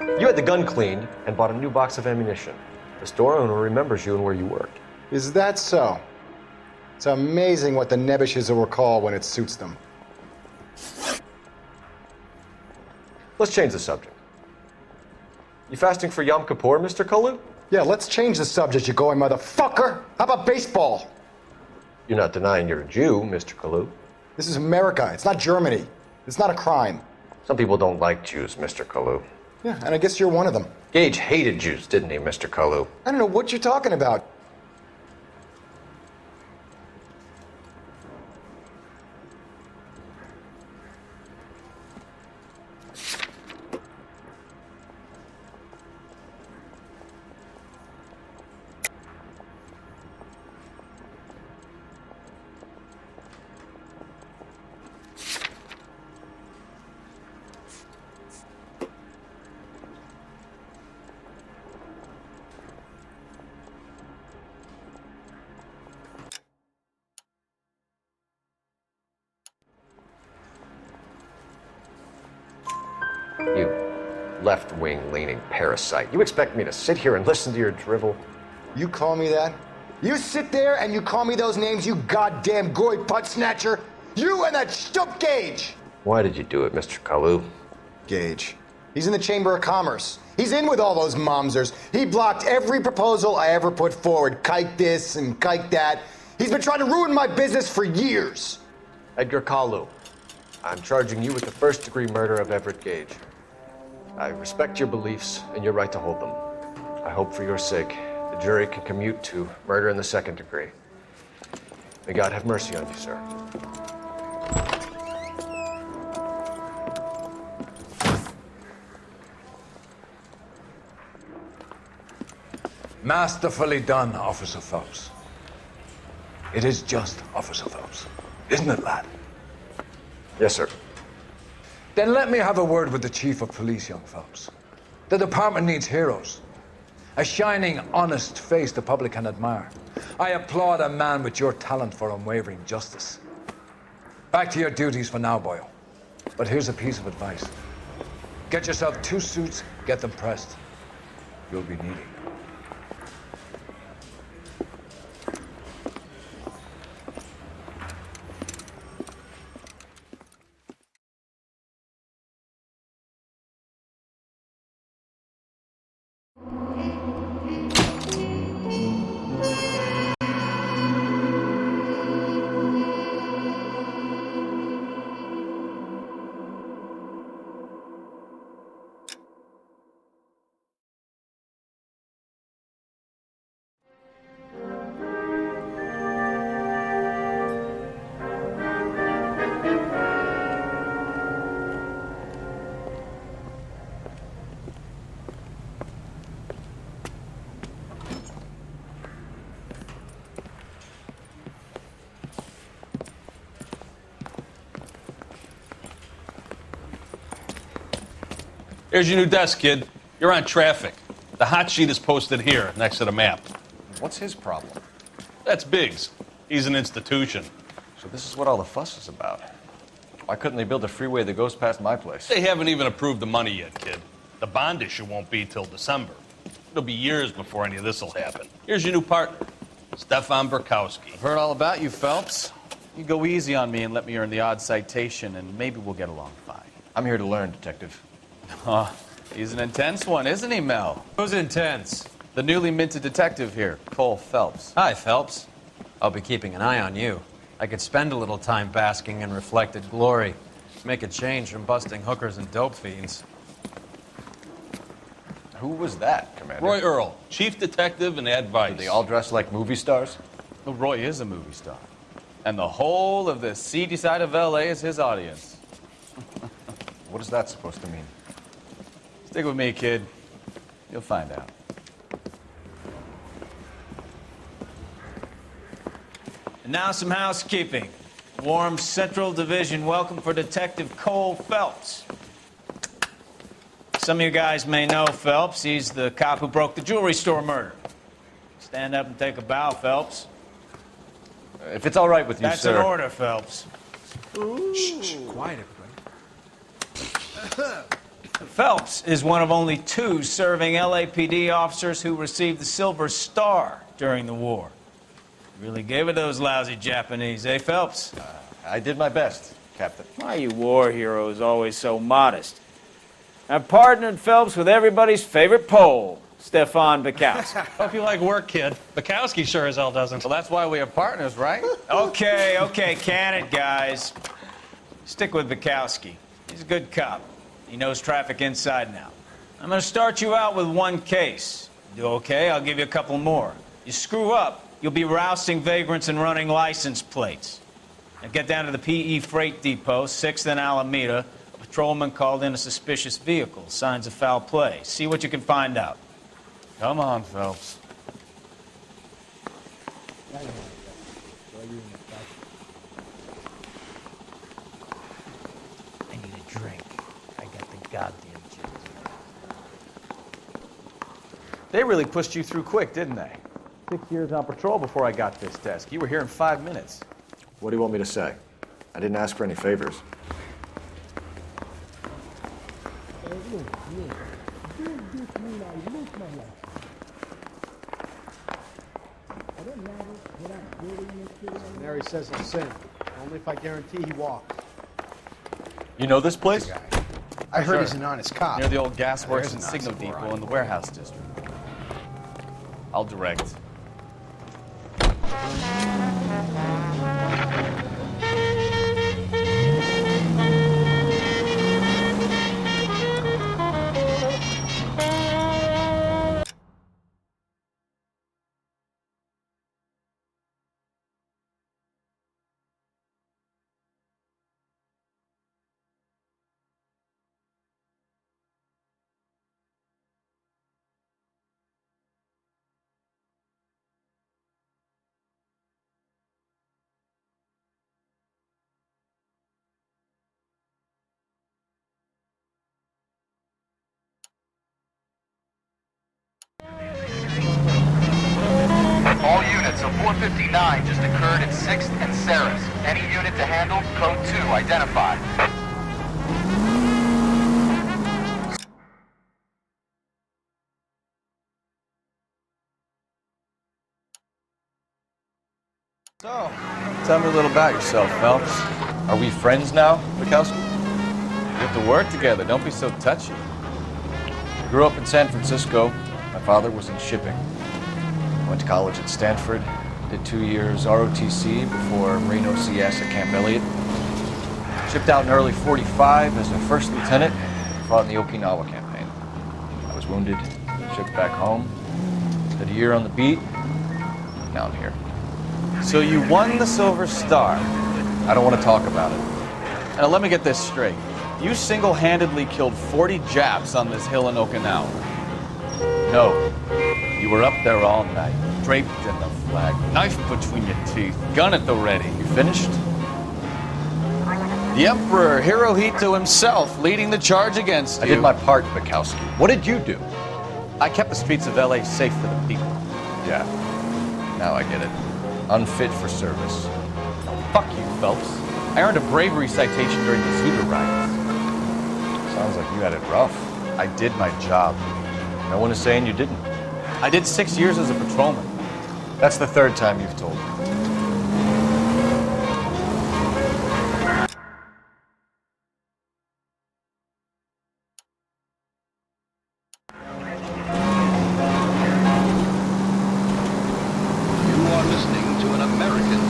You had the gun cleaned and bought a new box of ammunition. The store owner remembers you and where you worked. Is that so? It's amazing what the nebbishes will recall when it suits them. Let's change the subject. You fasting for Yom Kippur, Mr. Kalu? Yeah, let's change the subject, you going motherfucker. How about baseball? You're not denying you're a Jew, Mr. Kalu. This is America. It's not Germany. It's not a crime. Some people don't like Jews, Mr. Kalu. Yeah, and I guess you're one of them. Gage hated Jews, didn't he, Mr. Kalu? I don't know what you're talking about. You left-wing leaning parasite. You expect me to sit here and listen to your drivel? You call me that? You sit there and you call me those names, you goddamn goy putt snatcher? You and that stup Gage! Why did you do it, Mr. Kalu? Gage. He's in the Chamber of Commerce. He's in with all those momsers. He blocked every proposal I ever put forward. Kike this and kike that. He's been trying to ruin my business for years. Edgar Kalu, I'm charging you with the first-degree murder of Everett Gage. I respect your beliefs and your right to hold them. I hope for your sake the jury can commute to murder in the second degree. May God have mercy on you, sir. Masterfully done, Officer Phelps. It is just Officer Phelps, isn't it, lad? Yes, sir. Then let me have a word with the Chief of Police, young Phelps. The department needs heroes. A shining, honest face the public can admire. I applaud a man with your talent for unwavering justice. Back to your duties for now, boyo. But here's a piece of advice. Get yourself 2 suits, get them pressed. You'll be needing. Here's your new desk, kid. You're on traffic. The hot sheet is posted here, next to the map. What's his problem? That's Biggs. He's an institution. So this is what all the fuss is about. Why couldn't they build a freeway that goes past my place? They haven't even approved the money yet, kid. The bond issue won't be till December. It'll be years before any of this will happen. Here's your new partner, Stefan Burkowski. I've heard all about you, Phelps. You go easy on me and let me earn the odd citation, and maybe we'll get along fine. I'm here to learn, Detective. Oh, he's an intense one, isn't he, Mel? Who's intense? The newly minted detective here, Cole Phelps. Hi, Phelps. I'll be keeping an eye on you. I could spend a little time basking in reflected glory. Make a change from busting hookers and dope fiends. Who was that, Commander? Roy Earl, chief detective and advice. Do they all dress like movie stars? Well, Roy is a movie star. And the whole of the seedy side of L.A. is his audience. What is that supposed to mean? Stick with me, kid. You'll find out. And now some housekeeping. Warm Central Division welcome for Detective Cole Phelps. Some of you guys may know Phelps. He's the cop who broke the jewelry store murder. Stand up and take a bow, Phelps. If it's all right with you, That's sir. an order, Phelps. Shh, quiet, everybody. Phelps is one of only 2 serving LAPD officers who received the Silver Star during the war. Really gave it those lousy Japanese, eh, Phelps? I did my best, Captain. Why you war heroes always so modest? I've partnered Phelps with everybody's favorite Pole, Stefan Burkowski. Hope you like work, kid. Bukowski sure as hell doesn't. Well, that's why we have partners, right? Okay, can it, guys. Stick with Bukowski. He's a good cop. He knows traffic inside and out. I'm going to start you out with 1 case. You do okay, I'll give you a couple more. You screw up, you'll be rousting vagrants and running license plates. Now get down to the PE Freight Depot, 6th and Alameda. A patrolman called in a suspicious vehicle. Signs of foul play. See what you can find out. Come on, Phelps. I need a drink. I got the goddamn juice. They really pushed you through quick, didn't they? 6 years on patrol before I got this desk. You were here in 5 minutes. What do you want me to say? I didn't ask for any favors. Mary says he'll sin. Only if I guarantee he walks. You know this place? I heard he's an honest cop. Near the old gas works There's and an signal oxymoron. depot in the warehouse district. I'll direct. 459 just occurred at 6th and Saris. Any unit to handle, code 2 identified. So, tell me a little about yourself, Phelps. Are we friends now, Bukowski? We have to work together. Don't be so touchy. I grew up in San Francisco. My father was in shipping. I went to college at Stanford. Did 2 years ROTC before Reno CS at Camp Elliott. Shipped out in early '45 as a first lieutenant. Fought in the Okinawa campaign. I was wounded. Shipped back home. Did a year on the beat. Now I'm here. So you won the Silver Star. I don't want to talk about it. Now let me get this straight. You single-handedly killed 40 Japs on this hill in Okinawa. No. You were up there all night, draped in the flag, knife between your teeth, gun at the ready. You finished? The Emperor Hirohito himself leading the charge against you. I did my part, Bukowski. What did you do? I kept the streets of LA safe for the people. Yeah. Now I get it. Unfit for service. Oh, fuck you, Phelps. I earned a bravery citation during the Zulu riots. Sounds like you had it rough. I did my job. No one is saying you didn't. I did 6 years as a patrolman. That's the third time you've told me.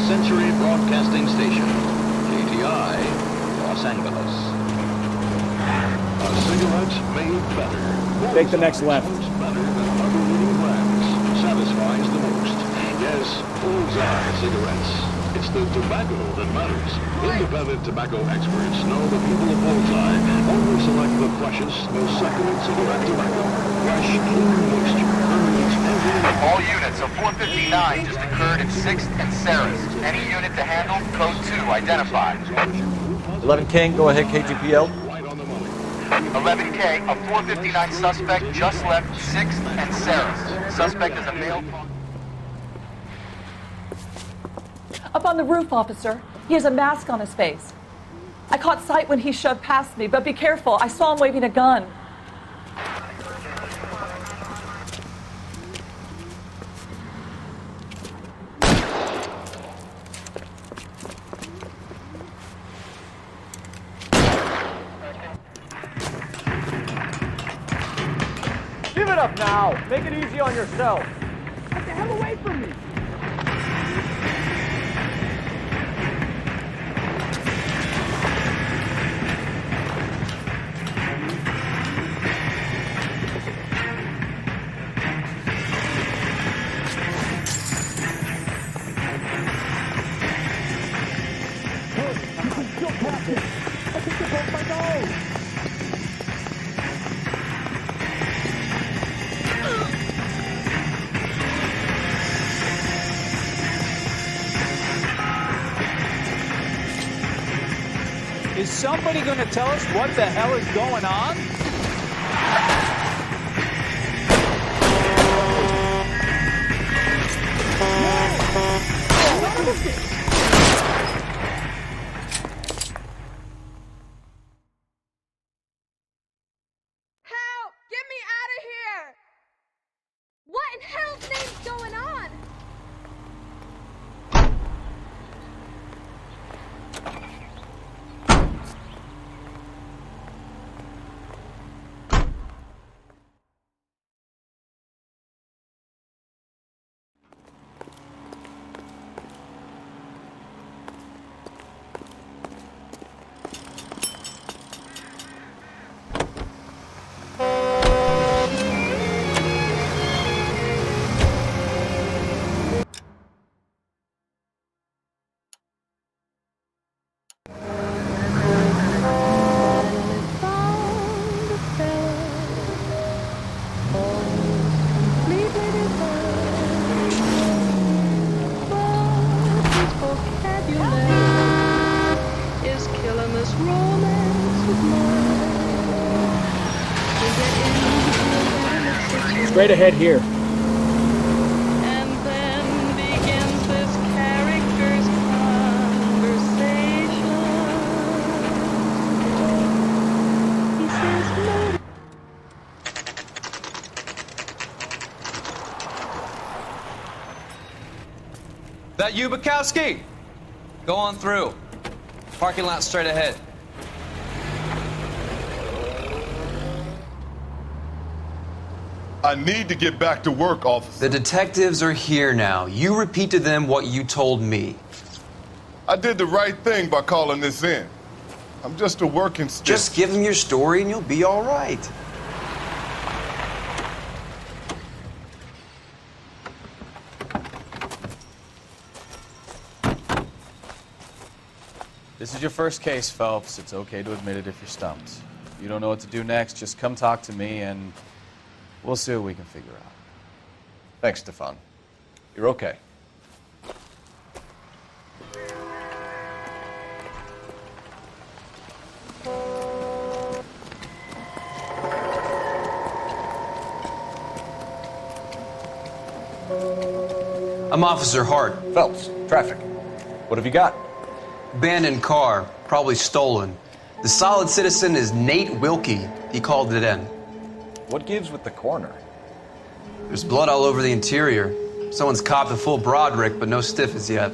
Century Broadcasting Station, KTI, Los Angeles. A cigarette made better. Take the next left. Better than other leading brands. Satisfies the most. Yes, Bullseye cigarettes. It's the tobacco that matters. Independent tobacco experts know the people of Bullseye only select the freshest, most succulent cigarette tobacco. Fresh, clean moisture permeates every... All units of 459 just occurred at 6th and Saris. Any unit to handle, code 2 identified. 11K, go ahead, KGPL. 11K, a 459 suspect just left 6th and Saris. Suspect is a male... Up on the roof, officer. He has a mask on his face. I caught sight when he shoved past me, but be careful. I saw him waving a gun. Give it up now. Make it easy on yourself. Get the hell away from me. Is somebody going to tell us what the hell is going on? Help! Get me out of here! What in hell's name's going on? Straight ahead here. And then begins this That you, Bukowski? Go on through. Parking lot straight ahead. I need to get back to work, officer. The detectives are here now. You repeat to them what you told me. I did the right thing by calling this in. I'm just a working stick. Just give them your story and you'll be all right. This is your first case, Phelps. It's okay to admit it if you're stumped. If you don't know what to do next, just come talk to me and we'll see what we can figure out. Thanks, Stefan. You're okay. I'm Officer Hart. Phelps, traffic. What have you got? Abandoned car, probably stolen. The solid citizen is Nate Wilkie. He called it in. What gives with the coroner? There's blood all over the interior. Someone's copped a full Broderick, but no stiff as yet.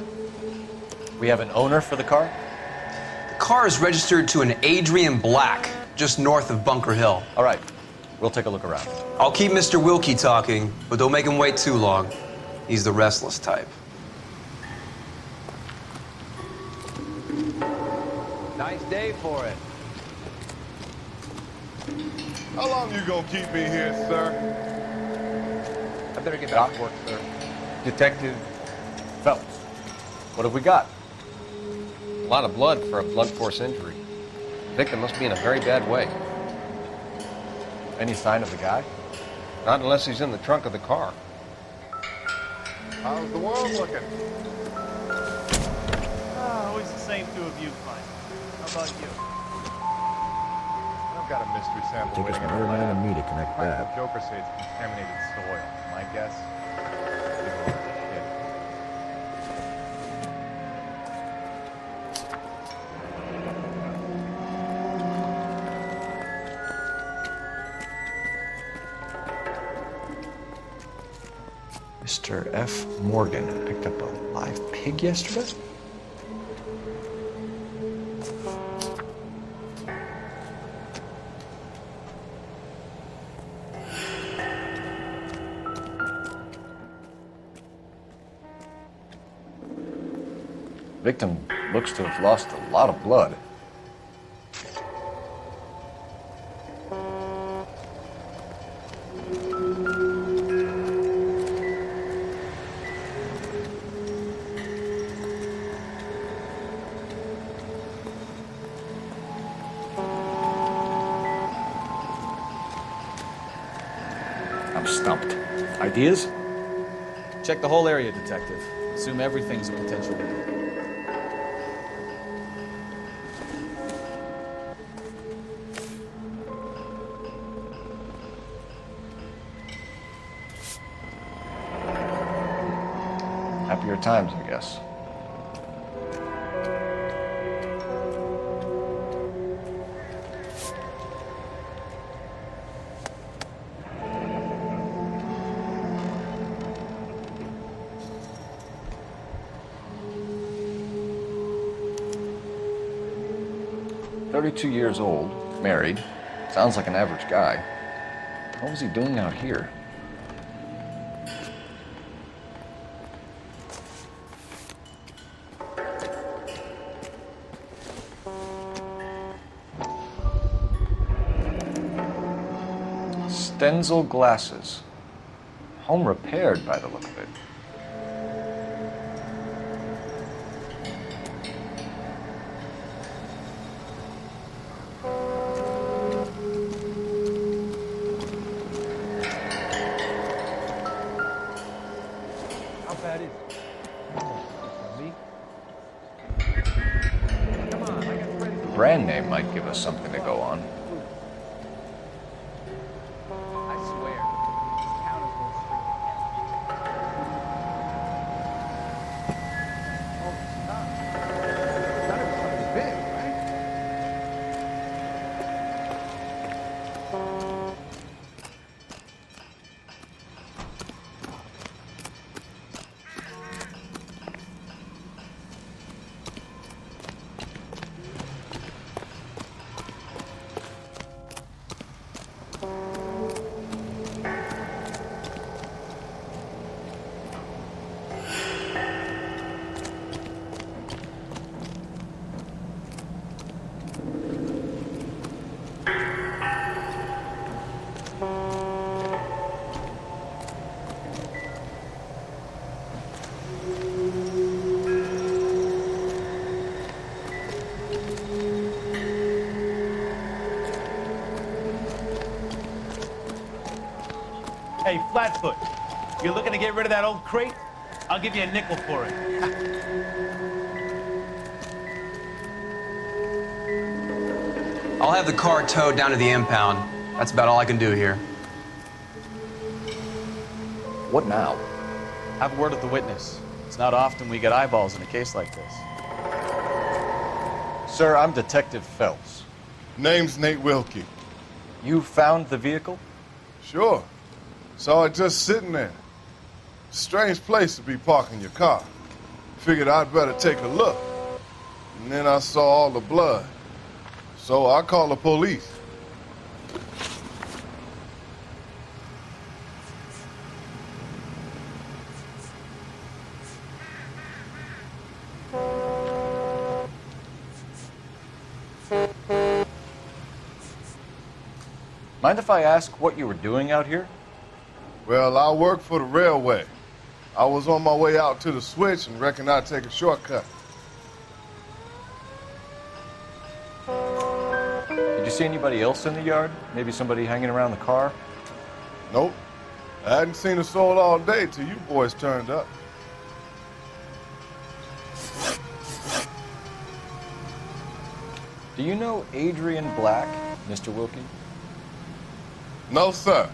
We have an owner for the car? The car is registered to an Adrian Black, just north of Bunker Hill. All right, we'll take a look around. I'll keep Mr. Wilkie talking, but don't make him wait too long. He's the restless type. Nice day for it. How long you gonna keep me here, sir? I better get back to work, sir. Detective Phelps, what have we got? A lot of blood for a blunt force injury. The victim must be in a very bad way. Any sign of the guy? Not unless he's in the trunk of the car. How's the world looking? Always the same two of you, Klein. How about you? I've got a mystery sample waiting in the lab. and me to connect Practical Joker say it's contaminated soil. My guess? Mr. F. Morgan picked up a live pig yesterday? Victim looks to have lost a lot of blood. I'm stumped. Ideas? Check the whole area, Detective. Assume everything's a potential lead. Happier times, I guess. "32 years old, married, sounds like an average guy. What was he doing out here?" Stenzel glasses. Home repaired by the look of it. How bad is it? Me? Brand name might give us something to go on. I swear. Town is going straight. Oh, stop. That was something big, right? Hey, Flatfoot, you looking to get rid of that old crate? I'll give you a nickel for it. I'll have the car towed down to the impound. That's about all I can do here. What now? Have a word with the witness. It's not often we get eyeballs in a case like this. Sir, I'm Detective Phelps. Name's Nate Wilkie. You found the vehicle? Sure. Saw it just sitting there. Strange place to be parking your car. Figured I'd better take a look. And then I saw all the blood. So I called the police. Mind if I ask what you were doing out here? Well, I work for the railway. I was on my way out to the switch and reckoned I'd take a shortcut. Did you see anybody else in the yard? Maybe somebody hanging around the car? Nope. I hadn't seen a soul all day till you boys turned up. Do you know Adrian Black, Mr. Wilkie? No, sir.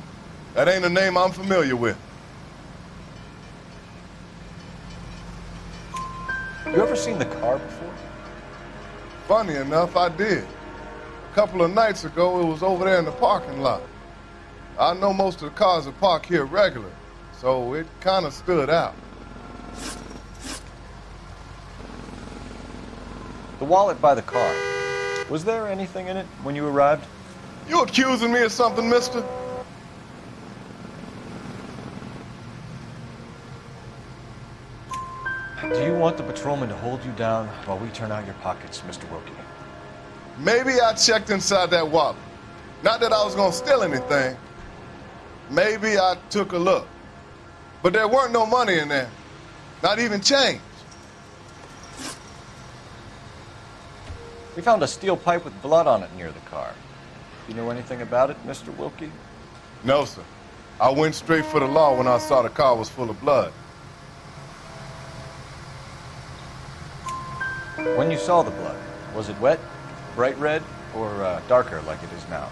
That ain't a name I'm familiar with. You ever seen the car before? Funny enough, I did. A couple of nights ago, it was over there in the parking lot. I know most of the cars are parked here regular, so it kind of stood out. The wallet by the car. Was there anything in it when you arrived? You accusing me of something, mister? Do you want the patrolman to hold you down while we turn out your pockets, Mr. Wilkie? Maybe I checked inside that wallet. Not that I was gonna steal anything. Maybe I took a look. But there weren't no money in there. Not even change. We found a steel pipe with blood on it near the car. You know anything about it, Mr. Wilkie? No, sir. I went straight for the law when I saw the car was full of blood. When you saw the blood, was it wet, bright red, or darker like it is now?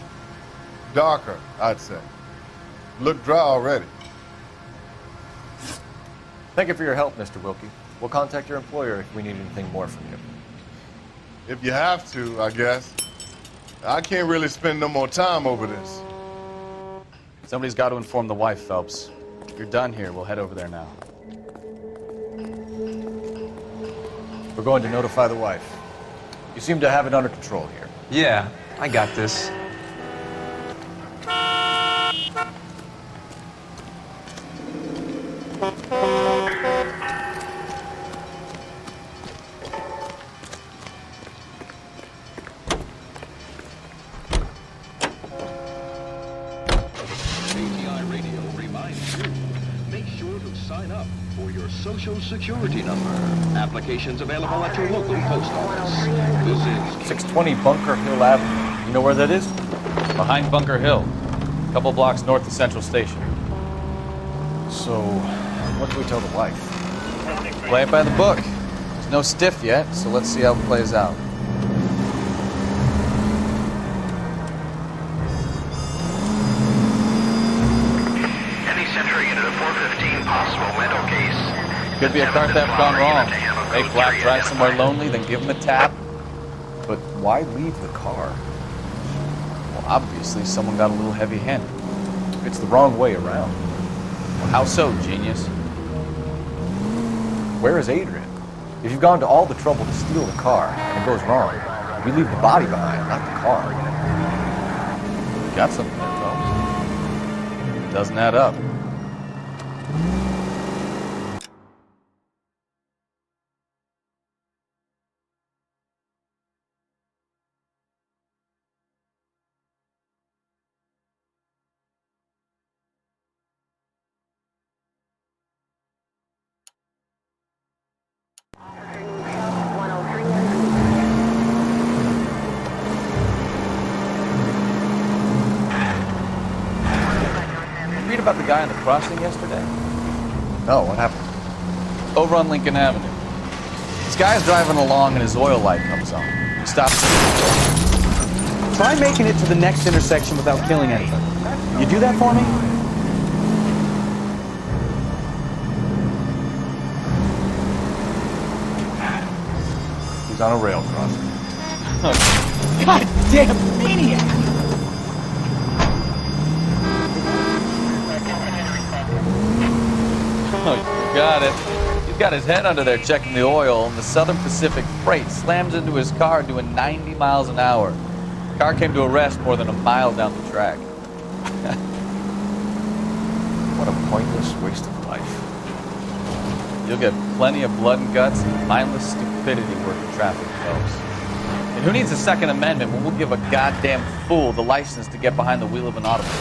Darker, I'd say. Looked dry already. Thank you for your help, Mr. Wilkie. We'll contact your employer if we need anything more from you. If you have to, I guess. I can't really spend no more time over this. Somebody's got to inform the wife, Phelps. If you're done here, we'll head over there now. We're going to notify the wife. You seem to have it under control here. Yeah, I got this. Social Security number. Applications available at your local post office. This is 620 Bunker Hill Avenue. You know where that is? Behind Bunker Hill. A couple blocks north of Central Station. So, what do we tell the wife? Play it by the book. There's no stiff yet, so let's see how it plays out. Any Central unit of 415, possible mental case. Could be a car theft gone wrong. Make Black drive somewhere lonely, then give him a tap. But why leave the car? Well, obviously someone got a little heavy-handed. It's the wrong way around. Well, how so, genius? Where is Adrian? If you've gone to all the trouble to steal the car, and it goes wrong, we leave the body behind, not the car. You got something there, Phelps. It doesn't add up. Read about the the guy on the crossing yesterday? No, what happened? Over on Lincoln Avenue. This guy's driving along and his oil light comes on. He stops. Try making it to the next intersection without killing anybody. You do that for me? He's on a rail crossing. God damn maniac! Oh, you got it. He's got his head under there checking the oil, and the Southern Pacific Freight slams into his car doing 90 miles an hour. The car came to a rest more than a mile down the track. What a pointless waste of life. You'll get plenty of blood and guts and mindless stupidity working traffic, folks. And who needs a Second Amendment when we'll give a goddamn fool the license to get behind the wheel of an automobile?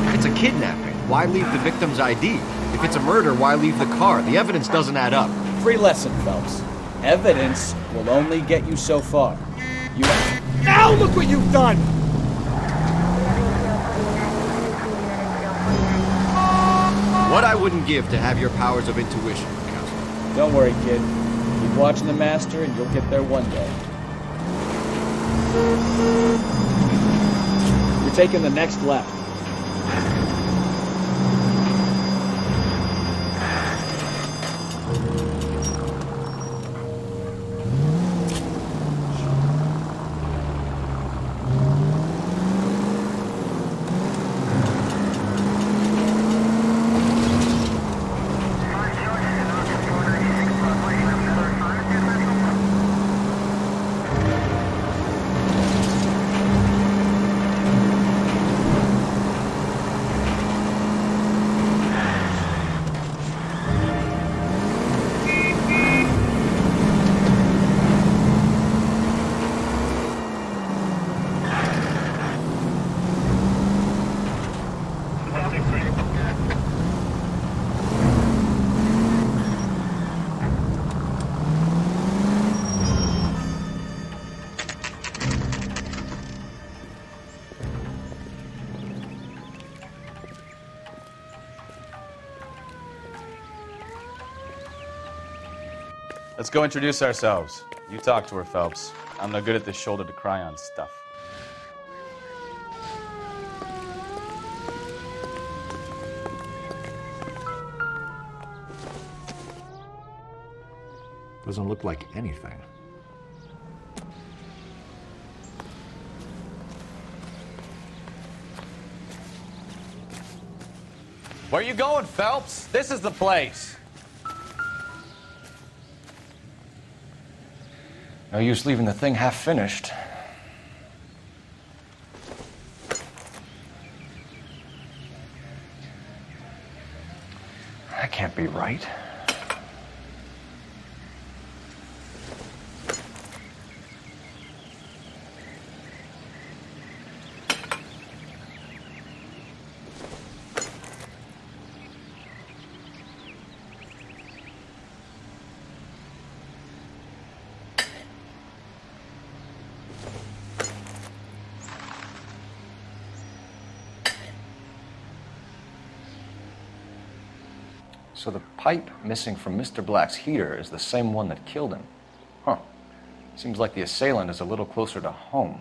If it's a kidnapping, why leave the victim's ID? If it's a murder, why leave the car? The evidence doesn't add up. Free lesson, Phelps. Evidence will only get you so far. You now look what you've done! What I wouldn't give to have your powers of intuition, Counselor. Don't worry, kid. Keep watching the master and you'll get there one day. You're taking the next left. Let's go introduce ourselves. You talk to her, Phelps. I'm no good at this shoulder to cry on stuff. Doesn't look like anything. Where you going, Phelps? This is the place. No use leaving the thing half finished. That can't be right. So the pipe missing from Mr. Black's heater is the same one that killed him. Huh. Seems like the assailant is a little closer to home.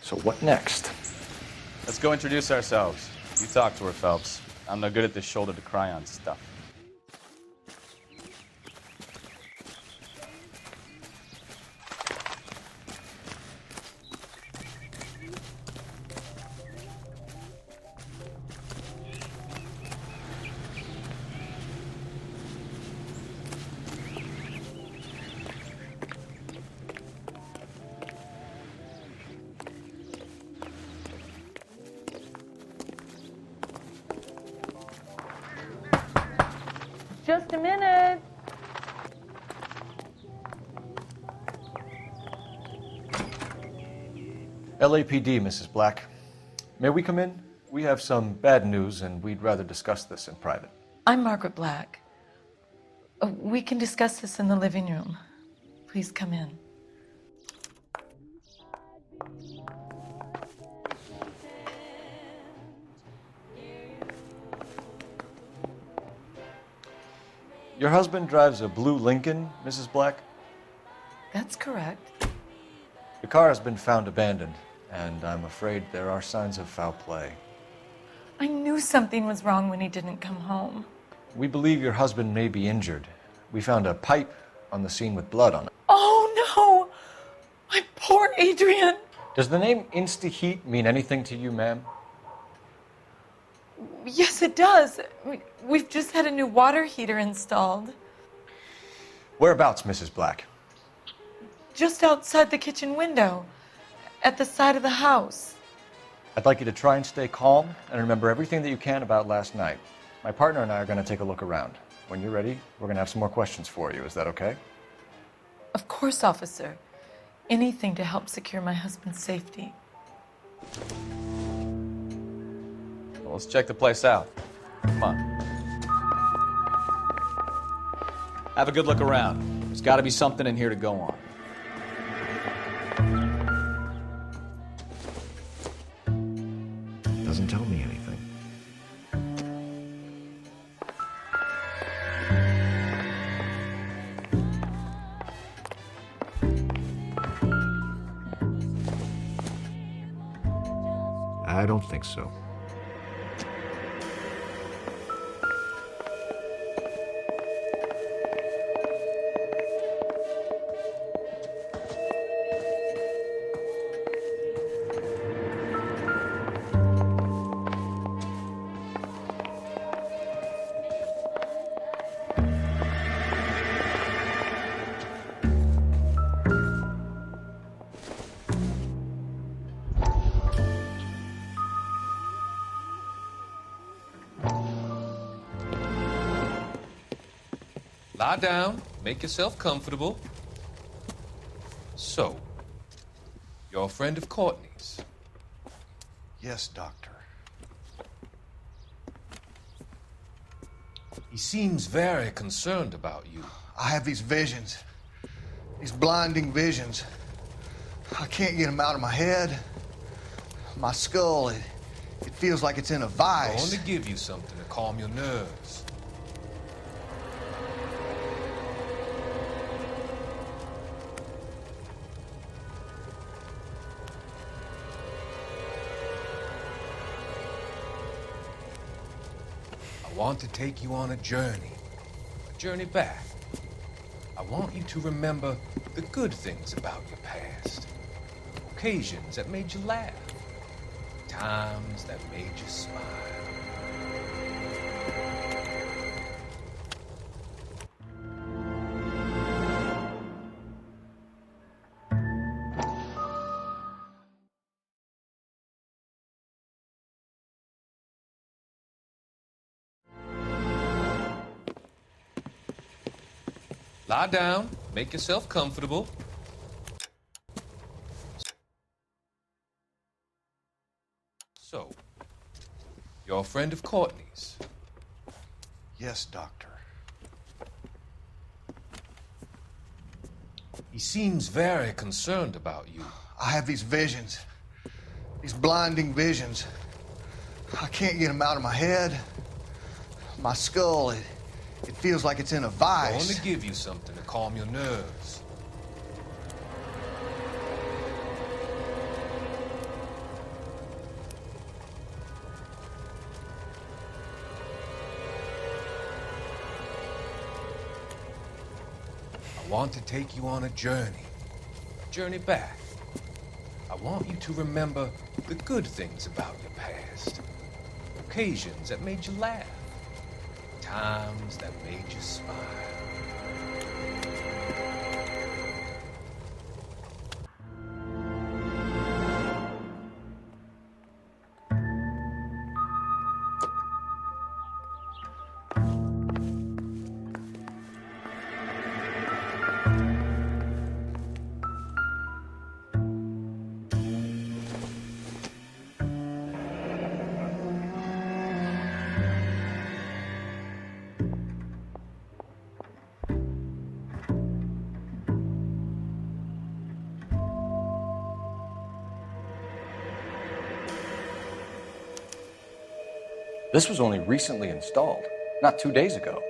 So what next? Let's go introduce ourselves. You talk to her, Phelps. I'm no good at this shoulder to cry on stuff. Just a minute. LAPD, Mrs. Black. May we come in? We have some bad news, and we'd rather discuss this in private. I'm Margaret Black. We can discuss this in the living room. Please come in. Your husband drives a blue Lincoln, Mrs. Black? That's correct. The car has been found abandoned, and I'm afraid there are signs of foul play. I knew something was wrong when he didn't come home. We believe your husband may be injured. We found a pipe on the scene with blood on it. Oh no! My poor Adrian! Does the name Insta-Heat mean anything to you, ma'am? Yes, it does. We've just had a new water heater installed. Whereabouts, Mrs. Black? Just outside the kitchen window, at the side of the house. I'd like you to try and stay calm and remember everything that you can about last night. My partner and I are going to take a look around. When you're ready, we're going to have some more questions for you. Is that okay? Of course, officer. Anything to help secure my husband's safety. Well, let's check the place out. Come on. Have a good look around. There's got to be something in here to go on. Doesn't tell me anything. I don't think so. Lie down, make yourself comfortable. So, you're a friend of Courtney's? Yes, Doctor. He seems very concerned about you. I have these visions, these blinding visions. I can't get them out of my head. My skull, it feels like it's in a I'm vice. going to give you something to calm your nerves. I want to take you on a journey back. I want you to remember the good things about your past, occasions that made you laugh, times that made you smile. Lie down, make yourself comfortable. So, you're a friend of Courtney's? Yes, Doctor. He seems very concerned about you. I have these visions, these blinding visions. I can't get them out of my head. My skull, it feels like it's in a vice. I want to give you something to calm your nerves. I want to take you on a journey back. I want you to remember the good things about your past, occasions that made you laugh, times that made you smile. This was only recently installed, not 2 days ago.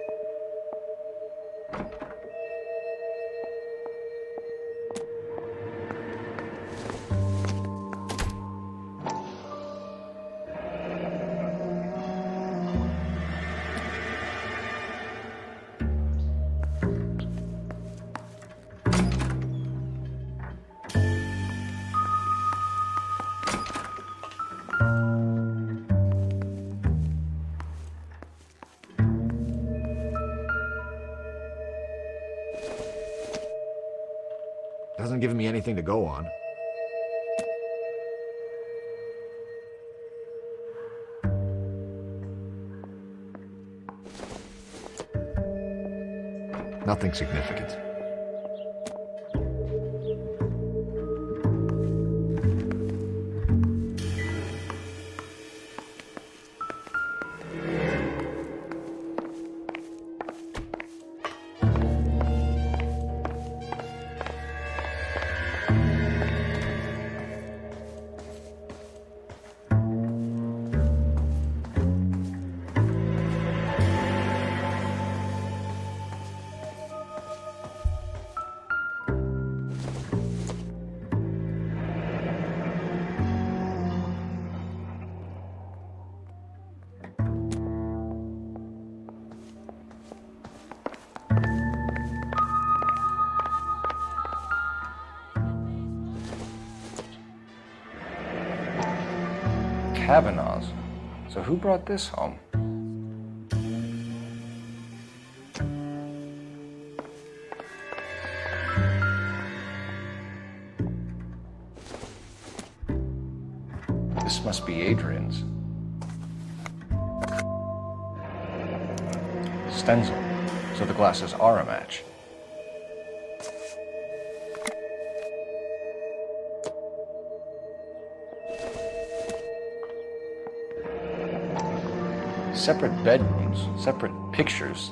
Doesn't give me anything to go on. Nothing significant. Kavanaugh's. So who brought this home? This must be Adrian's. Stencil. So the glasses are a match. Separate bedrooms, separate pictures.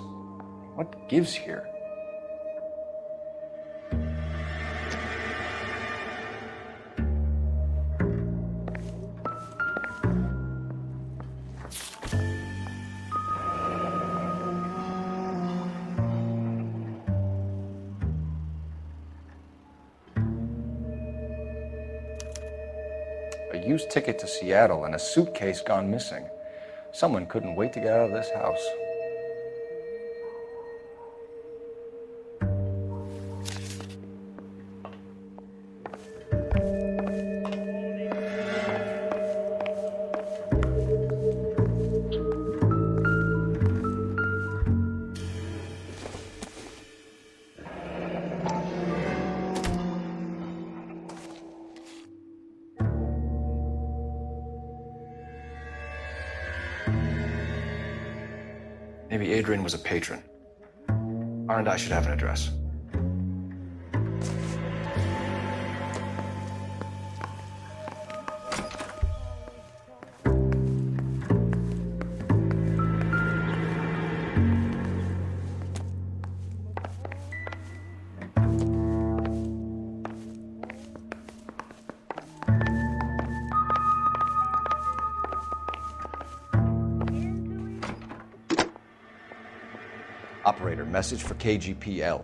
What gives here? A used ticket to Seattle and a suitcase gone missing. Someone couldn't wait to get out of this house. Maybe Adrian was a patron. R&I should have an address. Operator, message for KGPL.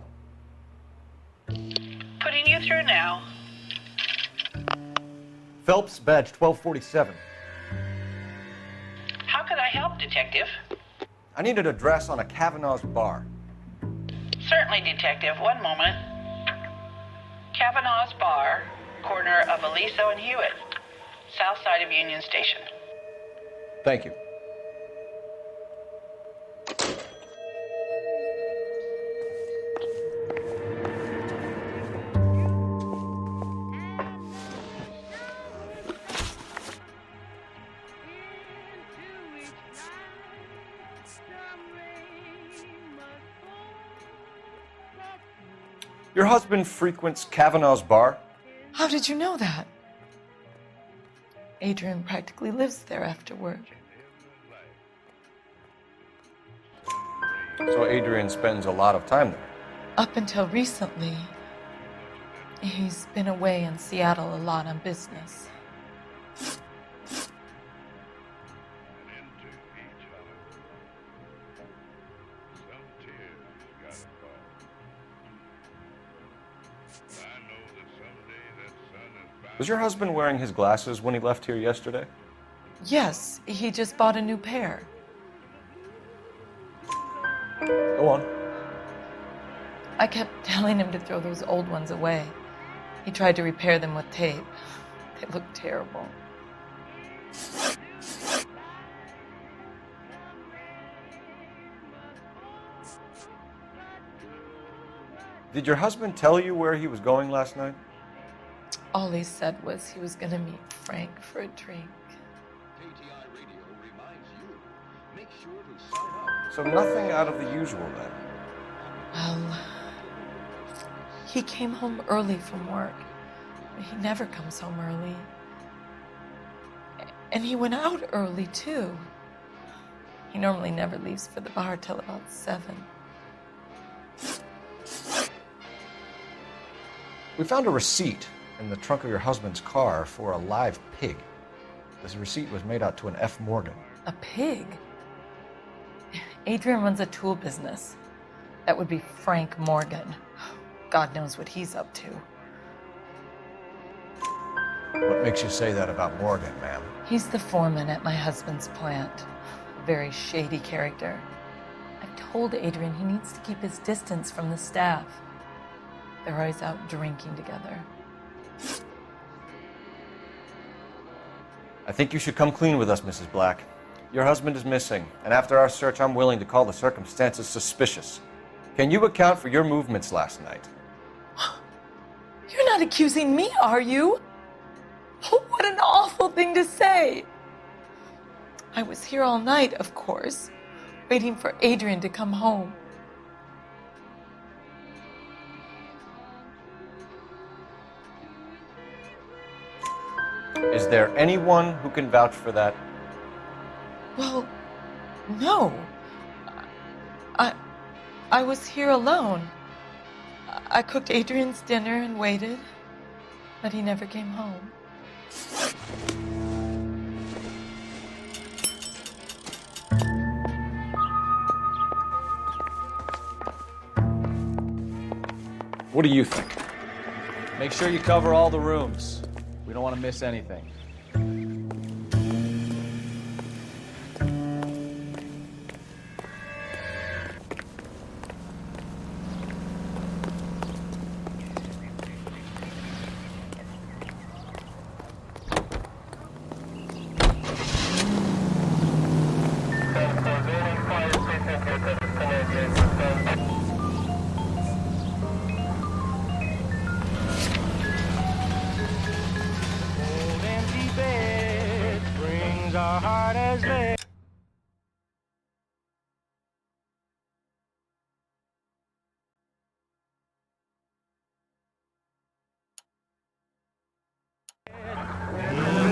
Putting you through now. Phelps, badge 1247. How could I help, Detective? I need an address on a Kavanaugh's bar. Certainly, Detective. One moment. Kavanaugh's Bar, corner of Aliso and Hewitt, south side of Union Station. Thank you. Your husband frequents Kavanaugh's bar? How did you know that? Adrian practically lives there after work. So Adrian spends a lot of time there? Up until recently, he's been away in Seattle a lot on business. Was your husband wearing his glasses when he left here yesterday? Yes, he just bought a new pair. Go on. I kept telling him to throw those old ones away. He tried to repair them with tape. They look terrible. Did your husband tell you where he was going last night? All he said was he was gonna meet Frank for a drink. So nothing out of the usual then? Well, he came home early from work. He never comes home early. And he went out early, too. He normally never leaves for the bar till about 7. We found a receipt in the trunk of your husband's car for a live pig. This receipt was made out to an F. Morgan. A pig? Adrian runs a tool business. That would be Frank Morgan. God knows what he's up to. What makes you say that about Morgan, ma'am? He's the foreman at my husband's plant. A very shady character. I've told Adrian he needs to keep his distance from the staff. They're always out drinking together. I think you should come clean with us, Mrs. Black. Your husband is missing, and after our search, I'm willing to call the circumstances suspicious. Can you account for your movements last night? You're not accusing me, are you? What an awful thing to say. I was here all night, of course, waiting for Adrian to come home. Is there anyone who can vouch for that? Well, no. I was here alone. I cooked Adrian's dinner and waited, but he never came home. What do you think? Make sure you cover all the rooms. We don't want to miss anything.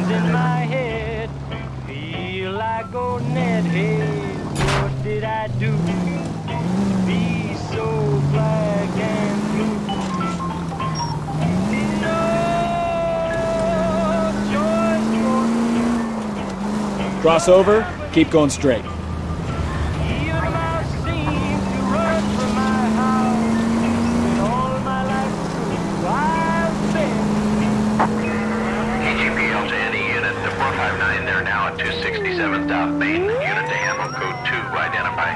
In my head, feel like old Ned. Hey, what did I do? Be so black and blue. No choice for me. Cross over, keep going straight. They're now at 267 South Main. Unit to handle code 2, identify.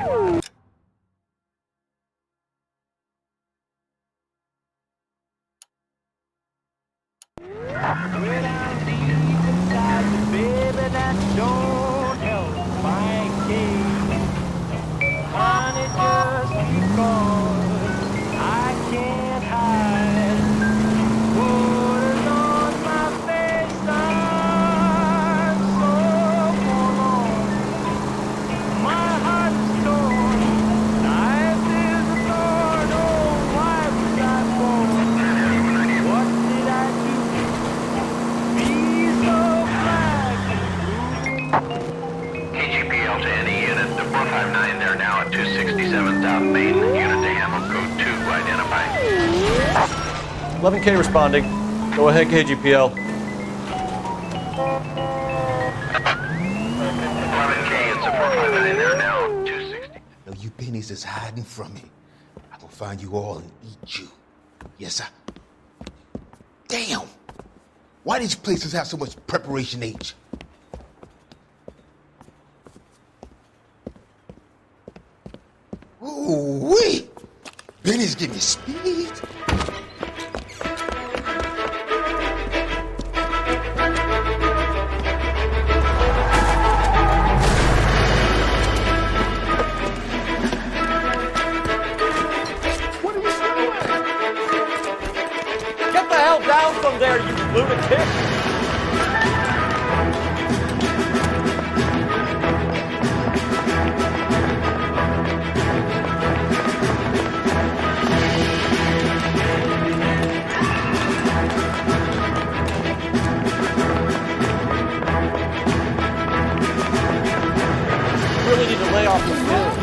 Baby, that don't help my case. Honey, just because I can't hide what is on my face. I'm so forlorn. My heart is torn. Life is a thorn. Oh, why was I born? What did I do? Be so black and blue. KGPL to any unit to 459. They're now at 267 South Main. Unit to handle code 2, identify. 11K responding. Go ahead, KGPL. 11K, it's a 459. They're now 260. No, you pennies is hiding from me. I'm gonna find you all and eat you. Yes, sir. Damn! Why these places have so much Preparation H? Ooh-wee! Benny's giving me speed. Get the hell down from there, you lunatic! Really need to lay off the pills.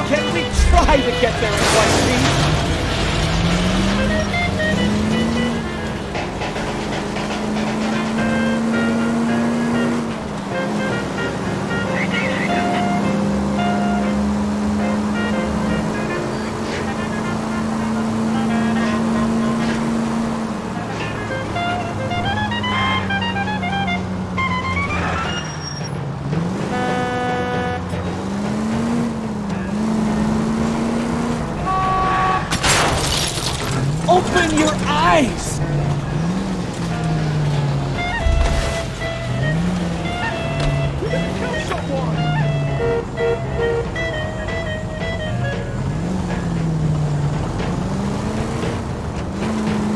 Can't we try to get there in one piece? Open your eyes!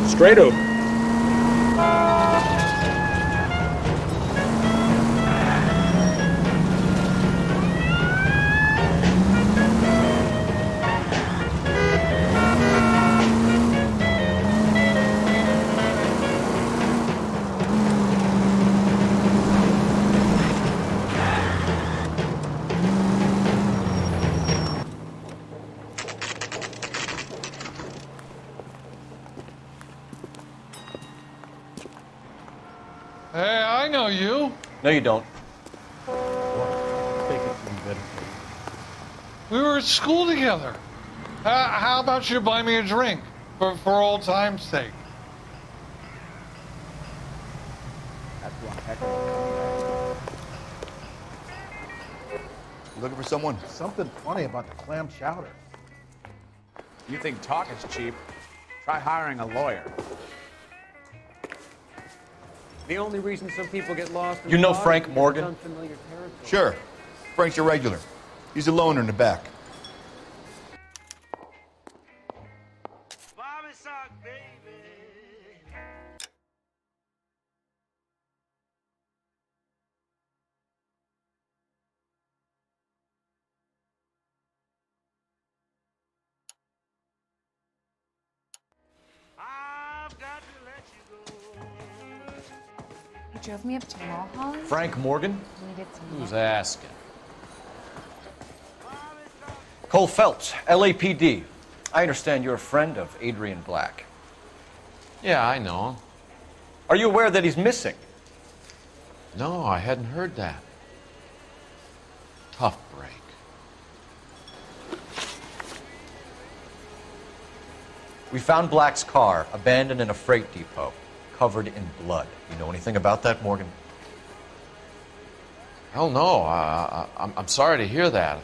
Straight over. Hey, I know you. No, you don't. We were at school together. How about you buy me a drink for old time's sake? That's one heck of a Looking for someone? Something funny about the clam chowder. You think talk is cheap? Try hiring a lawyer. The only reason some people get lost in You know the Frank fog is Morgan? unfamiliar territory. Sure. Frank's your regular. He's a loner in the back. He drove me up to Mulholland. Frank Morgan? Needed some Who's help. asking? Cole Phelps, LAPD. I understand you're a friend of Adrian Black. Yeah, I know him. Are you aware that he's missing? No, I hadn't heard that. Tough break. We found Black's car abandoned in a freight depot. covered in blood. You know anything about that, Morgan? Hell no. I'm sorry to hear that.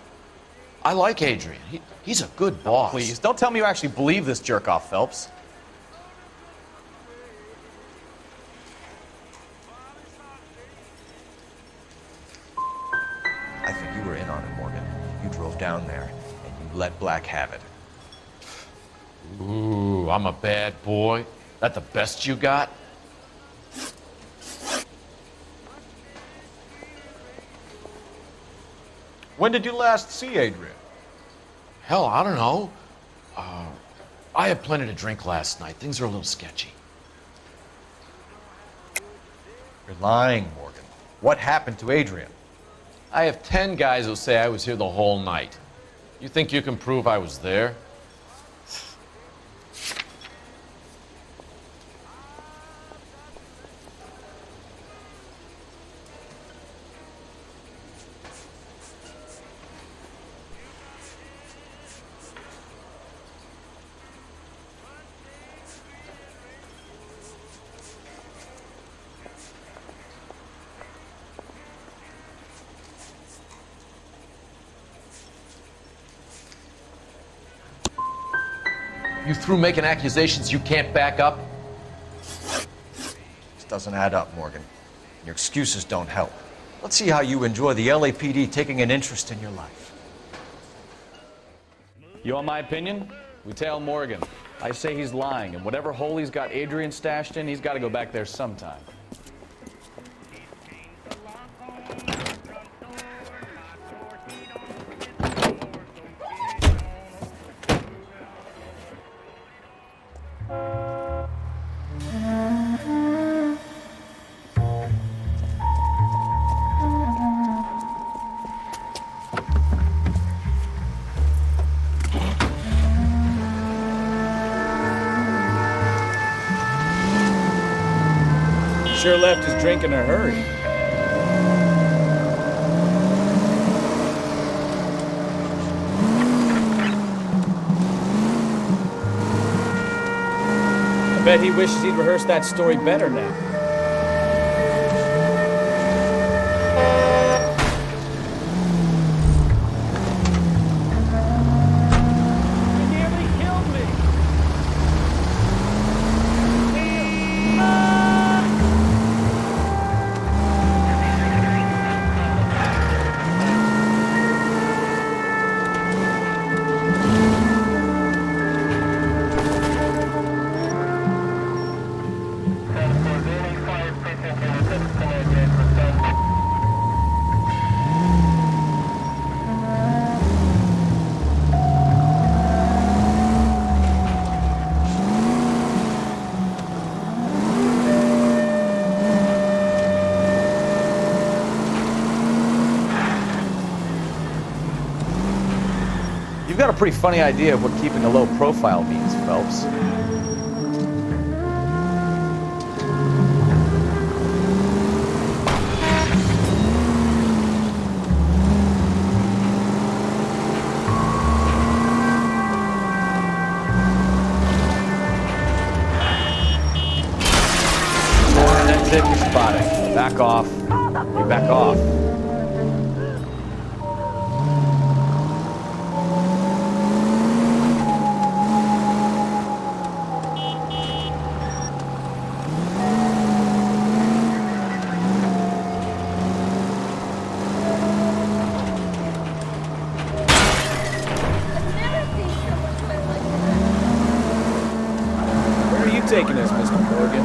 I like Adrian. He's a good boss. Please, don't tell me you actually believe this jerk-off, Phelps. I think you were in on it, Morgan. You drove down there, and you let Black have it. Ooh, I'm a bad boy. That the best you got? When did you last see Adrian? Hell, I don't know. I had plenty to drink last night. Things are a little sketchy. You're lying, Morgan. What happened to Adrian? I have 10 guys who'll say I was here the whole night. You think you can prove I was there? You through making accusations you can't back up? This doesn't add up, Morgan. Your excuses don't help. Let's see how you enjoy the LAPD taking an interest in your life. You want my opinion? We tail Morgan. I say he's lying, and whatever hole he's got Adrian stashed in, he's got to go back there sometime. Sure left his drink in a hurry. I bet he wishes he'd rehearsed that story better now. You've got a pretty funny idea of what keeping a low profile means, Phelps. That's it, you're spotting. Back off. You back off. Where are you taking us, Mr. Morgan?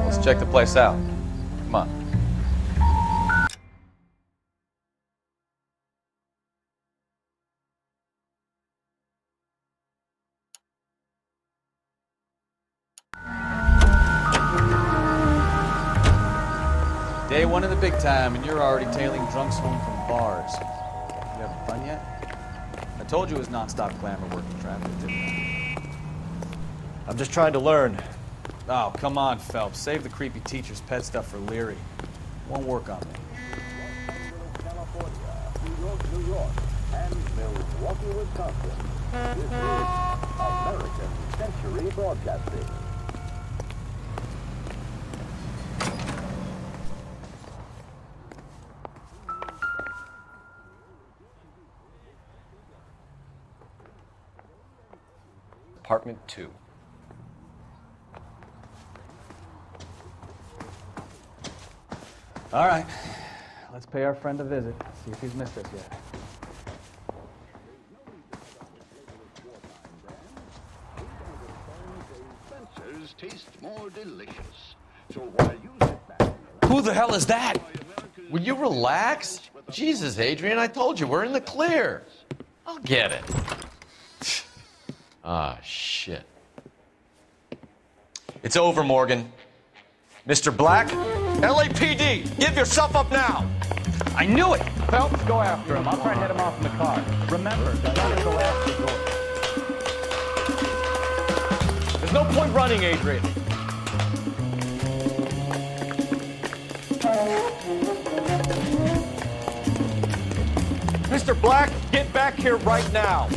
Let's check the place out. Come on. Day one in the big time, and you're already tailing drunks home from bars. You having fun yet? I told you it was non-stop glamour working traffic, didn't I? I'm just trying to learn. Oh, come on, Phelps. Save the creepy teacher's pet stuff for Leary. Won't work on me. New York, and Milwaukee, Wisconsin. This is American Century Broadcasting. Apartment 2. All right. Let's pay our friend a visit. See if he's missed us yet. Spencer's taste more delicious. So while you sit back... Who the hell is that? Will you relax? Jesus, Adrian, I told you, we're in the clear. I'll get it. Ah, shit. It's over, Morgan. Mr. Black, LAPD, give yourself up now! I knew it! Phelps, go after him. I'll try and head him off in the car. Remember, the gun is the last resort. There's no point running, Adrian. Mr. Black, get back here right now.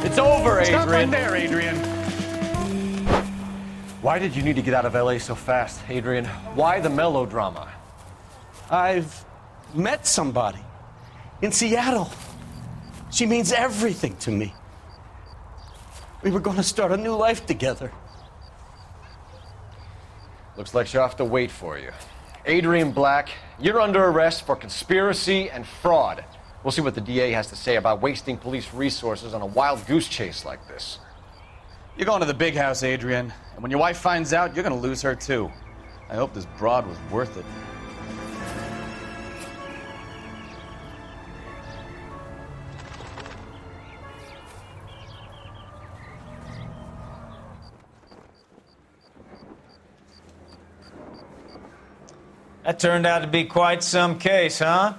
It's over, Adrian. Stop right there, Adrian. Why did you need to get out of LA so fast, Adrian? Why the melodrama? I've met somebody in Seattle. She means everything to me. We were going to start a new life together. Looks like she'll have to wait for you. Adrian Black, you're under arrest for conspiracy and fraud. We'll see what the DA has to say about wasting police resources on a wild goose chase like this. You're going to the big house, Adrian. And when your wife finds out, you're going to lose her too. I hope this broad was worth it. That turned out to be quite some case, huh?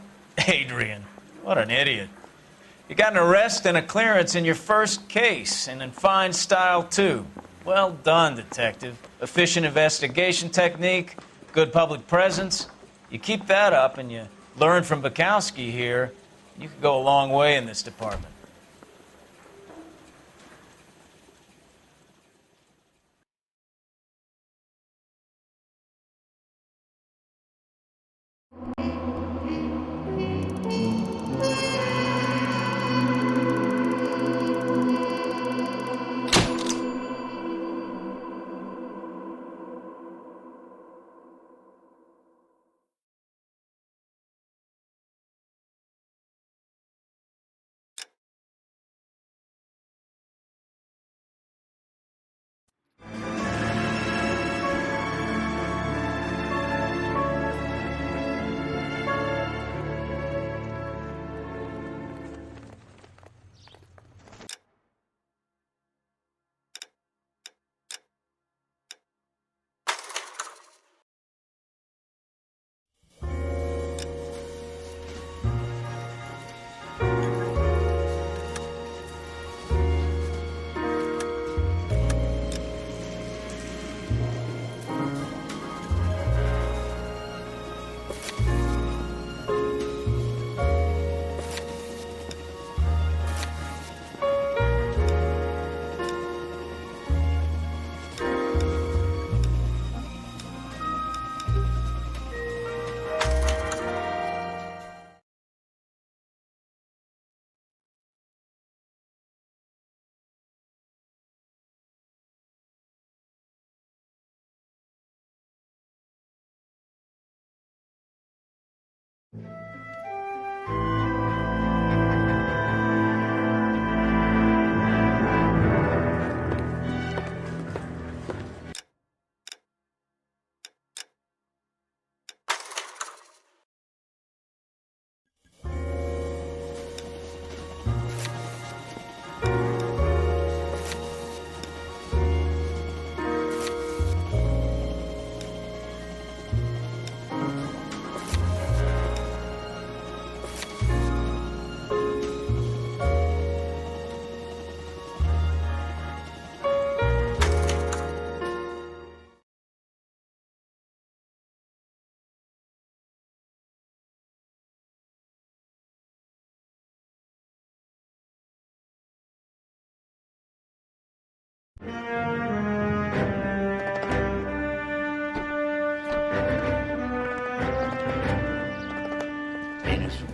Adrian, what an idiot. You got an arrest and a clearance in your first case, and in fine style, too. Well done, detective. Efficient investigation technique, good public presence. You keep that up and you learn from Bukowski here, you could go a long way in this department.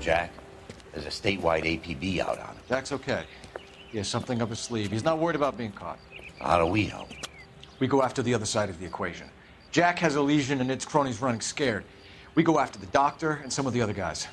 Jack. There's a statewide APB out on him. Jack's okay. He has something up his sleeve. He's not worried about being caught. How do we help? We go after the other side of the equation. Jack has a legion and its cronies running scared. We go after the doctor and some of the other guys.